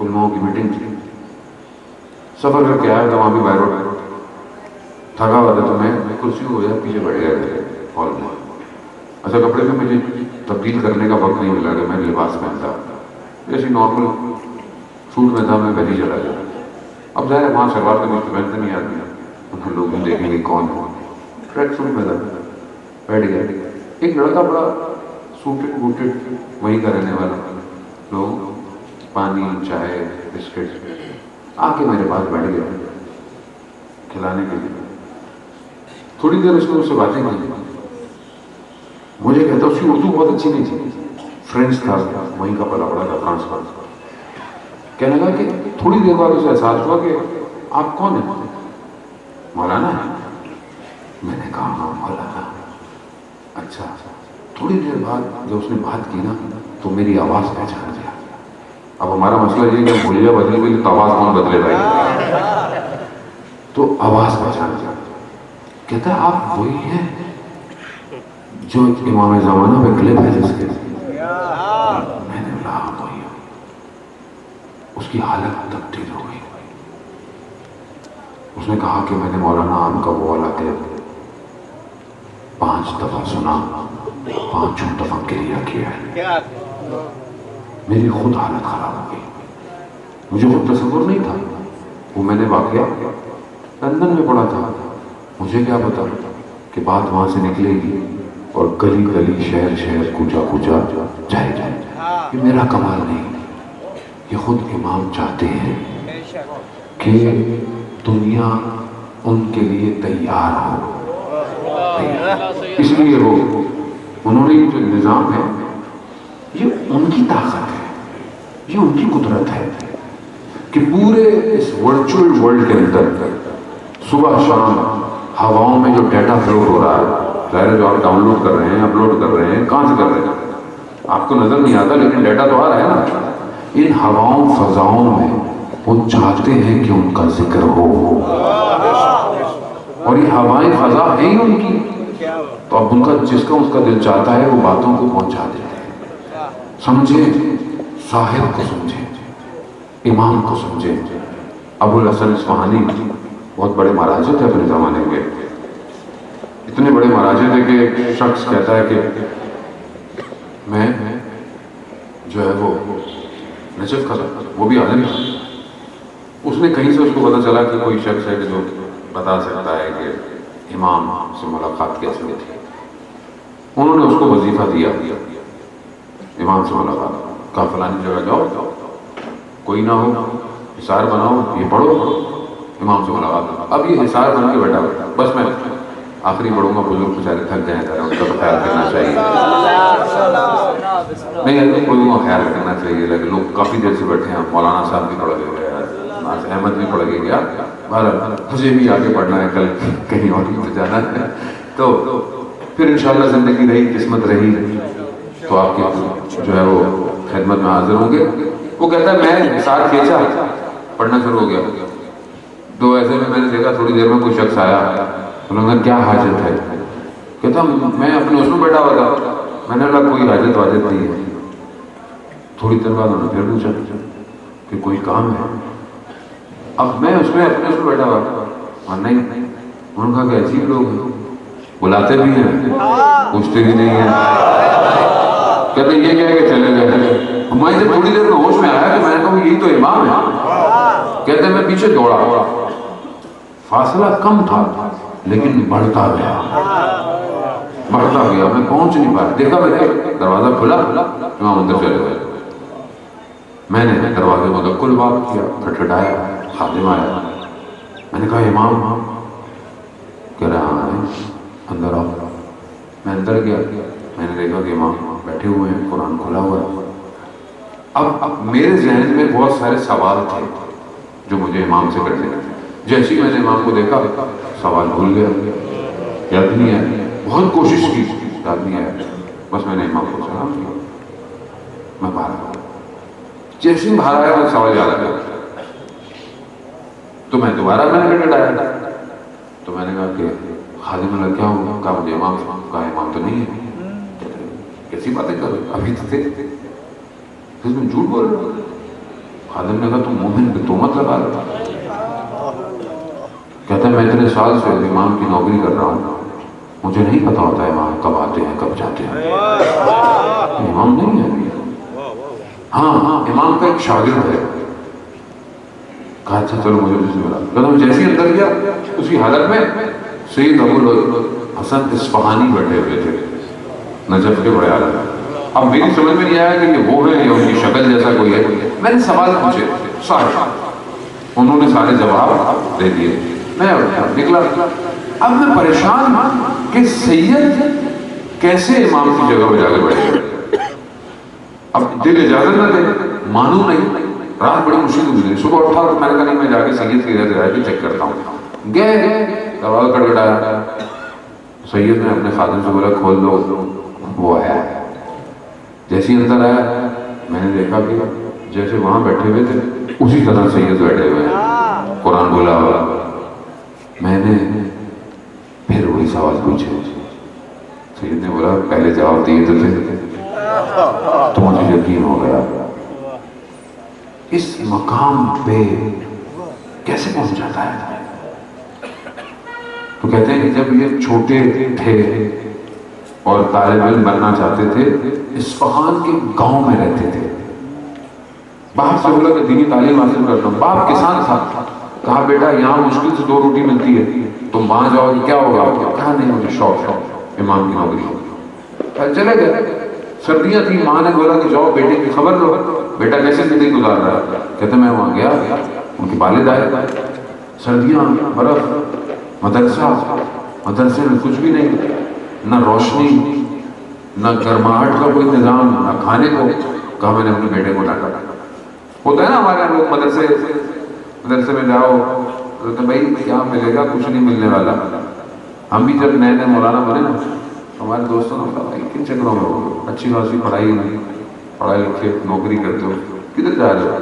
علماؤں کی میٹنگ تھی، سفر کر کے آیا تھا، وہاں بھی بیروٹ تھکا ہوا تھا. تو میں کرسی ہو گیا پیچھے بیٹھ گیا ہال میں. اچھا کپڑے میں مجھے تبدیل کرنے کا وقت نہیں ملا کہ میں لباس پہنتا، جیسے نارمل سوٹ میں تھا، میں پہلے چلا گیا. اب ظاہر وہاں شلوار قمیض تو پہنتے نہیں آدمی، ان لوگ دیکھیں گے کون ہے. ٹریک سوٹ میں تھا، بیٹھ گیا. ایک لڑکا بڑا سوٹڈ بوٹڈ وہیں کا رہنے والا، لوگ پانی چائے بسکٹ آ کے میرے پاس بیٹھ گیا کھلانے کے لیے. تھوڑی دیر اس نے مجھ سے باتیں کی. مجھے کہتا اس کی اردو بہت اچھی نہیں تھی، فرینچ تھا، وہیں کا پلا بڑا تھا، فرانس کا. کہنے لگا کہ تھوڑی دیر بعد اسے احساس ہوا کہ آپ کون ہیں؟ مولانا ہے. میں نے کہا ہاں مولانا. اچھا. تھوڑی دیر بعد جب اس نے بات کی نا تو میری آواز پہچان گیا. اب ہمارا مسئلہ یہ کہ بھولیا بدلے گی تو آواز کون بدلے بھائی؟ تو آواز پہچان گیا. کہتا ہے آپ وہی ہیں جو امام زمانہ پہ کلپ ہے جس کے؟ میں نے کہا وہی ہوں. اس کی حالت تبدیل ہو گئی. اس نے کہا کہ میں نے مولانا آپ کا وہ والا کلپ 5 دفعہ سنا، 5 دفعہ کلیئر کیا ہے. میری خود حالت خراب ہو گئی. مجھے خود تصور نہیں تھا. وہ میں نے واقعہ لندن میں پڑھا تھا، مجھے کیا پتا کہ بات وہاں سے نکلے گی اور گلی گلی شہر شہر کوچا کوچا جائے جائے. یہ میرا کمال نہیں، یہ خود امام چاہتے ہیں کہ دنیا ان کے لیے تیار ہو. اس لیے وہ انہوں نے یہ جو نظام ہے یہ ان کی طاقت ہے، یہ ان کی قدرت ہے کہ پورے اس ورچوئل ورلڈ کے اندر صبح شام ہواؤں میں جو ڈیٹا فلوٹ ہو رہا ہے، ظاہر جو آپ ڈاؤن لوڈ کر رہے ہیں، اپلوڈ کر رہے ہیں، کہاں سے کر رہے ہیں آپ کو نظر نہیں آتا، لیکن ڈیٹا تو آ رہا ہے نا. ان ہواؤں فضاؤں میں وہ چاہتے ہیں کہ ان کا ذکر ہو، اور یہ ہوائیں فضا ہیں ہی ان کی. تو اب ان کا جس کا اس کا دل چاہتا ہے وہ باتوں کو پہنچا دیتے ہیں. سمجھیں، صاحب کو سمجھیں، امام کو سمجھیں. ابو الحسن اصفہانی بہت بڑے مہاراجے تھے اپنے زمانے کے. اتنے بڑے مہاراجے تھے کہ ایک شخص کہتا ہے کہ میں جو ہے وہ نجف کا تھا، وہ بھی عالم تھا. اس نے کہیں سے اس کو پتا چلا کہ کوئی شخص ہے کہ جو بتا سکتا ہے کہ امام سے ملاقات کیسے ہوئی تھی. انہوں نے اس کو وظیفہ دیا امام سے ملاقات. کہا فلانی جگہ جاؤ، کوئی نہ ہو، حصار بناؤ، یہ پڑھو، امام سے ملاقات. اب یہ حصار بنا کے بیٹھا بس میں آخری بڑوں کا بزرگ بیچارے تھک جائیں ذرا، ان کا تو خیال کرنا چاہیے. نہیں بزرگوں کا خیال کرنا چاہیے، لیکن لوگ کافی دیر سے بیٹھے ہیں. مولانا صاحب بھی پڑھ گئے ہوئے ہیں، احمد بھی پڑھ گئے گیا، مجھے بھی آگے پڑھنا ہے، کل کہیں اور بھی جانا ہے. تو پھر انشاءاللہ زندگی رہی، قسمت رہی تو آپ کی جو ہے وہ خدمت میں حاضر ہوں گے. وہ کہتا ہے میں ساتھ کھینچا، پڑھنا شروع ہو گیا. تو ایسے میں نے دیکھا تھوڑی دیر میں کوئی شخص آیا، انہوں نے کیا حاجت ہے؟ کہتا میں اپنے اس میں بیٹھا ہوا تھا، میں نے کہا کوئی حاجت واجت نہیں ہے. تھوڑی دیر بعد انہوں نے پھر پوچھا کہ کوئی کام ہے؟ اب میں اس میں اپنے اس میں بیٹھا ہوا، اور نہیں. انہوں نے کہا کہ عجیب لوگ ہیں، بلاتے بھی ہیں پوچھتے بھی نہیں ہیں. کہتے یہ کیا ہے کہ چلے گئے. میں جب تھوڑی دیر میں ہوش میں آیا کہ میں نے کہا یہی تو امام ہے. کہتے میں پیچھے دوڑا، فاصلہ کم تھا لیکن بڑھتا گیا. میں پہنچ نہیں پایا. دیکھا میں دروازہ کھلا، امام اندر چلے گئے. میں نے دروازے کو کل بات کیا، کھٹکھٹایا، خادم آیا. میں نے کہا امام؟ کہہ رہا ہے اندر آؤ. میں اندر گیا، میں نے دیکھا کہ امام بیٹھے ہوئے ہیں، قرآن کھلا ہوا ہے. اب میرے ذہن میں بہت سارے سوال تھے جو مجھے امام سے کرنے تھے. جیسے ہی میں نے امام کو دیکھا سوال بھول گیا، یاد نہیں آیا. بہت کوشش کی، یاد نہیں آیا. بس میں نے امام کو سلام کیا، میں باہر آیا. جیسے ہی باہر آیا مجھے سوال یاد آ گیا. تو میں دوبارہ میں نے کھٹکھٹایا. تو میں نے کہا کہ خادم اللہ کیا ہوا؟ کہا مجھے امام سے. کہا امام تو نہیں ہے. کیسی باتیں کر رہے ہو؟ ابھی تو تھے. پھر تم جھوٹ بول رہے ہو. خادم نے کہا تم مومن پہ تہمت لگا رہے ہو. کہتا ہے میں اتنے سال سے امام کی نوکری کر رہا ہوں، مجھے نہیں پتا ہوتا ہے امام کب آتے ہیں کب جاتے ہیں. امام نہیں ہے. ہاں امام کا ایک شاگرد ہے. کہا اچھا چلو مجھے بسم اللہ. کہتا میں جیسے ہی اندر گیا اسی حالت میں سید ابو الحسن اصفہانی بیٹھے ہوئے تھے، نجف کے بڑے عالم. اب میری سمجھ میں نہیں آیا کہ یہ وہ ہے یا ان کی شکل جیسا کوئی ہے. میں نے سوال پوچھے سارے، انہوں نے سارے جواب دے دیے. میں نکلا. اب میں پریشان کہ سید کیسے امام کی جگہ پہ جا کے بیٹھے. اب دل اجازت نہ دے، مانوں نہیں. رات بڑی مشکل گزری. صبح اٹھا تو میں نے کہا نہیں میں جا کے سید کی رہا کے چیک کرتا ہوں. گئے، دروازہ کھٹکھٹایا. سید نے اپنے خادم سے بولا کھول دو. وہ آیا. جیسے ہی اندر آیا میں نے دیکھا کہ جیسے وہاں بیٹھے ہوئے تھے اسی طرح سید بیٹھے ہوئے ہیں، قرآن بولا ہوا. میں نے پھر وہی سوال پوچھے. سید نے بولا پہلے جواب دیے تو تھے تو مجھے یقین ہو گیا. اس مقام پہ کیسے پہنچ جاتا ہے؟ تو کہتے ہیں کہ جب یہ چھوٹے تھے اور طالب علم بننا چاہتے تھے، اصفہان کے گاؤں میں رہتے تھے. باپ سے بولا کہ دینی تعلیم حاصل کرتا ہوں. باپ کسان تھا. کہا بیٹا یہاں مشکل سے 2 روٹی ملتی ہے، تم وہاں جاؤ گے کیا ہوگا؟ کہا نہیں مجھے شوق امام کی نوکری ہوگی. چلے گئے. سردیاں تھیں. ماں نے بولا کہ جاؤ بیٹے کی خبر لو، بیٹا کیسے زندگی گزار رہا ہے. کہتے میں وہاں گیا، ان کے والد آئے. سردیاں، برف، مدرسہ. مدرسے میں کچھ بھی نہیں، نہ روشنی، نہ گرماہٹ کا کوئی انتظام، نہ کھانے کو. کہا میں نے اپنے بیٹے کو ڈانٹا. ہوتا ہے نا ہمارے لوگ مدرسے میں جاؤ تو بھائی کیا ملے گا؟ کچھ نہیں ملنے والا. ہم بھی جب نئے نئے مولانا بنے نا، ہمارے دوستوں نے کہا بھائی کن چکروں میں ہو، اچھی خاصی پڑھائی نہیں، پڑھائی لکھے نوکری کرتے ہو، کدھر جا رہے ہو؟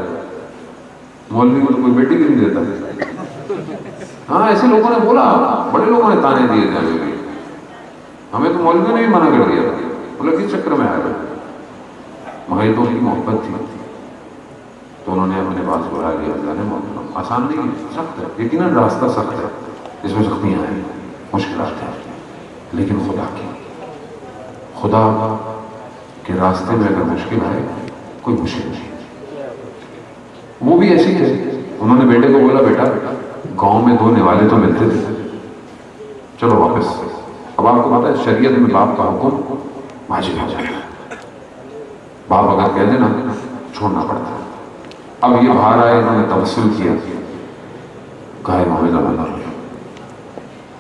مولوی کو تو کوئی بیٹی بھی نہیں دیتا. ہاں ایسے لوگوں نے بولا، بڑے لوگوں نے تانے دیے تھے ہمیں تو مولویوں نے بھی منع کر دیا تھا. بولا کس چکر میں آ رہے؟ مگر تو ان کی محبت تھی تو انہوں نے اپنے پاس بلا لیا. اللہ نے محبت آسان نہیں ہے، سخت ہے. یقیناً راستہ سخت ہے، اس میں سختیاں ہیں، مشکلات ہیں، لیکن خدا کے راستے میں اگر مشکل آئے کوئی مشکل نہیں. وہ بھی ایسی تھے. انہوں نے بیٹے کو بولا بیٹا گاؤں میں 2 نوالے تو ملتے تھے، چلو واپس. اب آپ کو پتا ہے شریعت میں باپ کا حکم واجب ہو جاتا ہے. باپ اگر کہہ دے نا چھوڑنا پڑتا ہے. اب یہ باہر آئے، انہوں نے توسل کیا. کہا محمد اللہ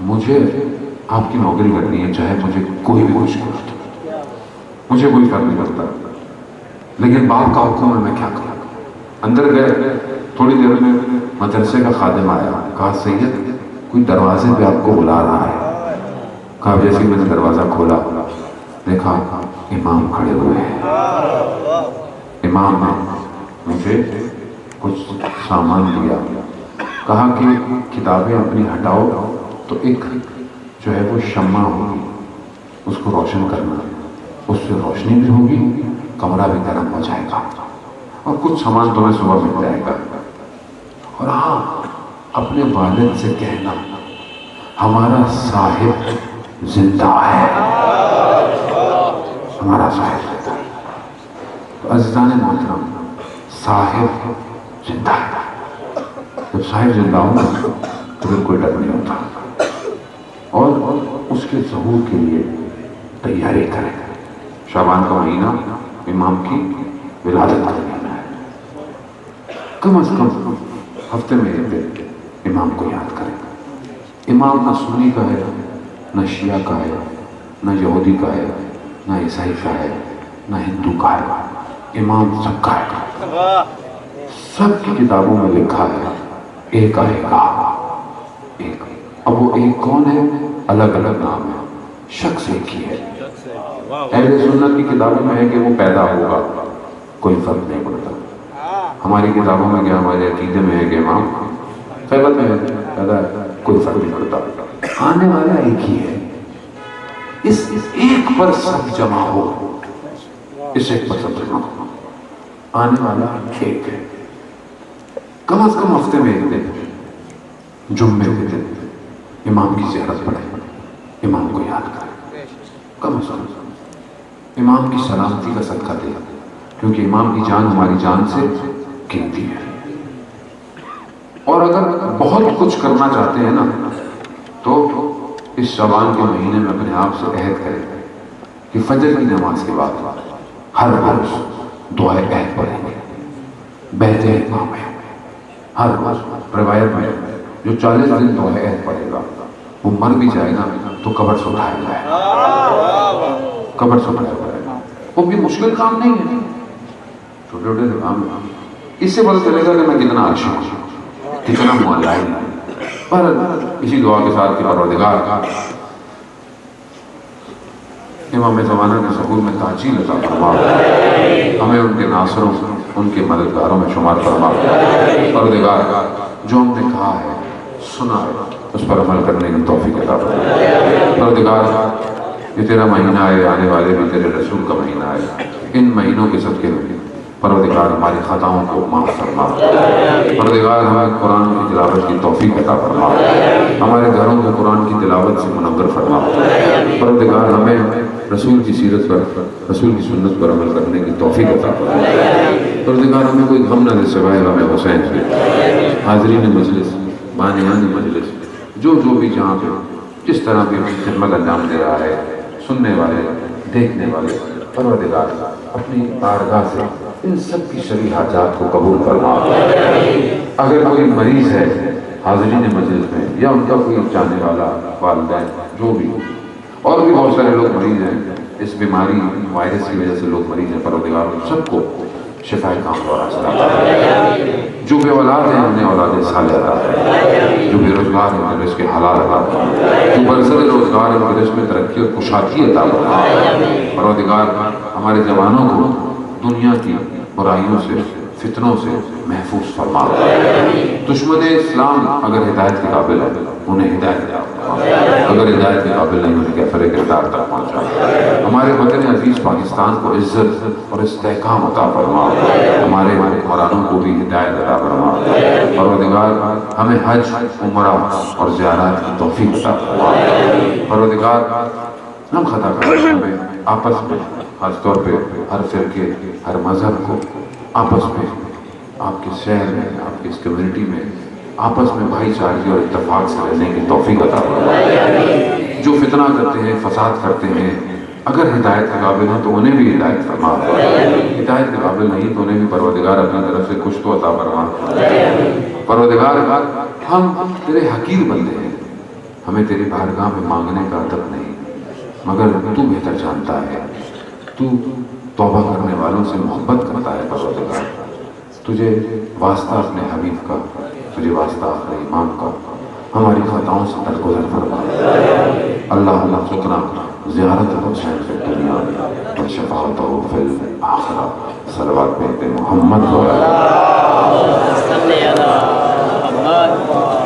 مجھے آپ کی نوکری کرنی ہے، چاہے مجھے کوئی بھی مشکل ہو، مجھے کوئی فرق نہیں پڑتا، لیکن باپ کا حکم ہے، میں کیا کروں؟ اندر گئے، تھوڑی دیر میں مدرسے کا خادم آیا، کہا سید کوئی دروازے پہ آپ کو بلا رہا ہے۔ کہا جیسے میں نے دروازہ کھولا دیکھا امام کھڑے ہوئے ہیں۔ امام نے مجھے کچھ سامان دیا، کہا کہ کتابیں اپنی ہٹاؤ تو ایک جو ہے وہ شمع ہوگی، اس کو روشن کرنا، اس سے روشنی بھی ہوگی، کمرہ بھی گرم ہو جائے گا، اور کچھ سامان تمہیں صبح مل جائے گا۔ اور ہاں اپنے والد سے کہنا ہمارا صاحب زندہ ہے، ہمارا صاحب زندہ ہے۔ تو عزیزان محترم، صاحب زندہ ہے، جب صاحب زندہ ہوں تو پھر کوئی ڈر نہیں ہوتا، اور اس کے ظہور کے لیے تیاری کریں۔ شعبان کا مہینہ امام کی ولادت کا مہینہ ہے، کم از کم ہفتے میں ایک دن امام کو یاد کریں۔ امام نہ سنی کا ہے، نہ شیعہ کا ہے، نہ یہودی کا ہے، نہ عیسائی کا ہے، نہ ہندو کا ہے، امام سب کا ہے۔ سب کی کتابوں میں لکھا ہے ایک آئے گا، ایک۔ اب وہ ایک کون ہے؟ الگ الگ نام ہے، شخص ایک ہی ہے۔ اہل سنت کی کتابوں میں ہے کہ وہ پیدا ہوگا، کوئی فرق نہیں پڑتا۔ ہماری کتابوں میں کیا، ہمارے عقیدے میں ہے کہ امام خیبر میں پیدا ہے، کوئی فرق نہیں پڑتا، آنے والا ایک ہی ہے۔ اس ایک پر سب جمع ہو، اس ایک پر سب جمع ہو، آنے والا ایک ہے۔ کم از کم ہفتے میں ایک دن، جمعے کے دن امام کی زیارت پڑھیں، امام کو یاد کریں، کم از کم امام کی سلامتی کا صدقہ دیں، کیونکہ امام کی جان ہماری جان سے قیمتی ہے۔ اور اگر بہت کچھ کرنا چاہتے ہیں نا تو اس شعبان کے مہینے میں اپنے آپ سے عہد کریں کہ فجر کی نماز کے بعد ہر روز دعائے عہد پڑھیں گے، بیت امام ہے، ہر روز۔ روایت میں جو 40 دن دعائے عہد پڑھے گا وہ مر بھی جائے گا تو قبر سے اٹھایا جائے گا، قبر سے اٹھایا جائے گا۔ وہ بھی مشکل کام نہیں ہے، چھوٹے چھوٹے سے کام ہے۔ اس سے پتہ چلے گا کہ میں کتنا عاشق ہوں، کتنا معلق ہوں۔ پر اسی دعا کے ساتھ کہ پروردگار امام زمانہ کے ظہور میں تاجیل عطا فرما، ہمیں ان کے ناصروں، ان کے مددگاروں میں شمار فرما۔ پروردگار جو ہم نے کہا ہے، سنا ہے، اس پر عمل کرنے کی توفیق عطا فرما۔ پروردگار یہ تیرا مہینہ ہے، آنے والے بھی تیرے رسول کا مہینہ ہے، ان مہینوں کے صدقے میں پروردگار ہماری خطاؤں کو معاف فرما۔ پروردگار ہمیں قرآن کی تلاوت کی توفیق عطا فرما، ہمارے گھروں کو قرآن کی تلاوت سے منور فرما۔ پروردگار ہمیں رسول کی سیرت پر، رسول کی سنت پر عمل کرنے کی توفیق عطا فرما۔ پروردگار ہمیں کوئی غم نہ دے سوائے غم حسین سے۔ حاضرین مجلس، بانیان مجلس، جو بھی جہاں پہ جس طرح بھی خدمت انجام دے رہا ہے، سننے والے، دیکھنے والے، پروردگار اپنی بارگاہ سے ان سب کی شرعی حاجات کو قبول فرما۔ اگر کوئی مریض ہے حاضرین مجلس میں، یا ان کا کوئی جانے والا، والدین، جو بھی، اور بھی بہت سارے لوگ مریض ہیں، اس بیماری وائرس کی وجہ سے لوگ مریض ہیں، پروردگار ان سب کو شفا کاملہ اور عاجلہ عطا فرما۔ جو بے اولاد ہیں انہیں اولاد صالحہ عطا فرما، جو بے روزگار ہیں انہیں رزق حلال عطا فرما، جو برسر روزگار ہیں انہیں رزق میں ترقی اور کشادگی عطا فرما۔ پروردگار ہمارے جوانوں کو دنیا کی برائیوں سے، فتنوں سے محفوظ فرما۔ دشمن اسلام اگر ہدایت کے قابل ہے انہیں ہدایت عطا فرما، اگر ہدایت کے قابل نہیں انہیں کیفر کردار تک پہنچا۔ ہمارے وطن عزیز پاکستان کو عزت اور استحکام عطا فرما، ہمارے حکمرانوں کو بھی ہدایت عطا فرما۔ پروردگار ہمیں حج، عمرہ اور زیارات کی توفیق عطا فرما۔ پروردگار ہم خطا کرتے ہیں، ہمیں آپس میں، خاص طور پہ ہر فرقے، ہر مذہب کو آپس میں، آپ کے شہر میں، آپ کی اس کمیونٹی میں آپس میں بھائی چارگی اور اتفاق سے رہنے کی توفیق عطا فرما۔ جو فتنہ کرتے ہیں، فساد کرتے ہیں، اگر ہدایت کے قابل ہیں تو انہیں بھی ہدایت فرما، ہدایت کے قابل نہیں تو انہیں بھی پروردگار اپنی طرف سے کچھ تو عطا فرما۔ پروردگار ہم تیرے حقیر بندے ہیں، ہمیں تیری بارگاہ میں مانگنے کا ادب نہیں، مگر تو بہتر جانتا ہے، تو توبہ کرنے والوں سے محبت کرتا ہے پروردگار۔ تجھے واسطہ اپنے حبیب کا، تجھے واسطہ اپنے امام کا، ہماری خطاؤں سے درگزر فرما۔ اللہ رزقنا زیارت حسین فی الدنیا و شفاعتہ فی الآخرہ۔ صلوات پہ محمد و صلی اللہ محمد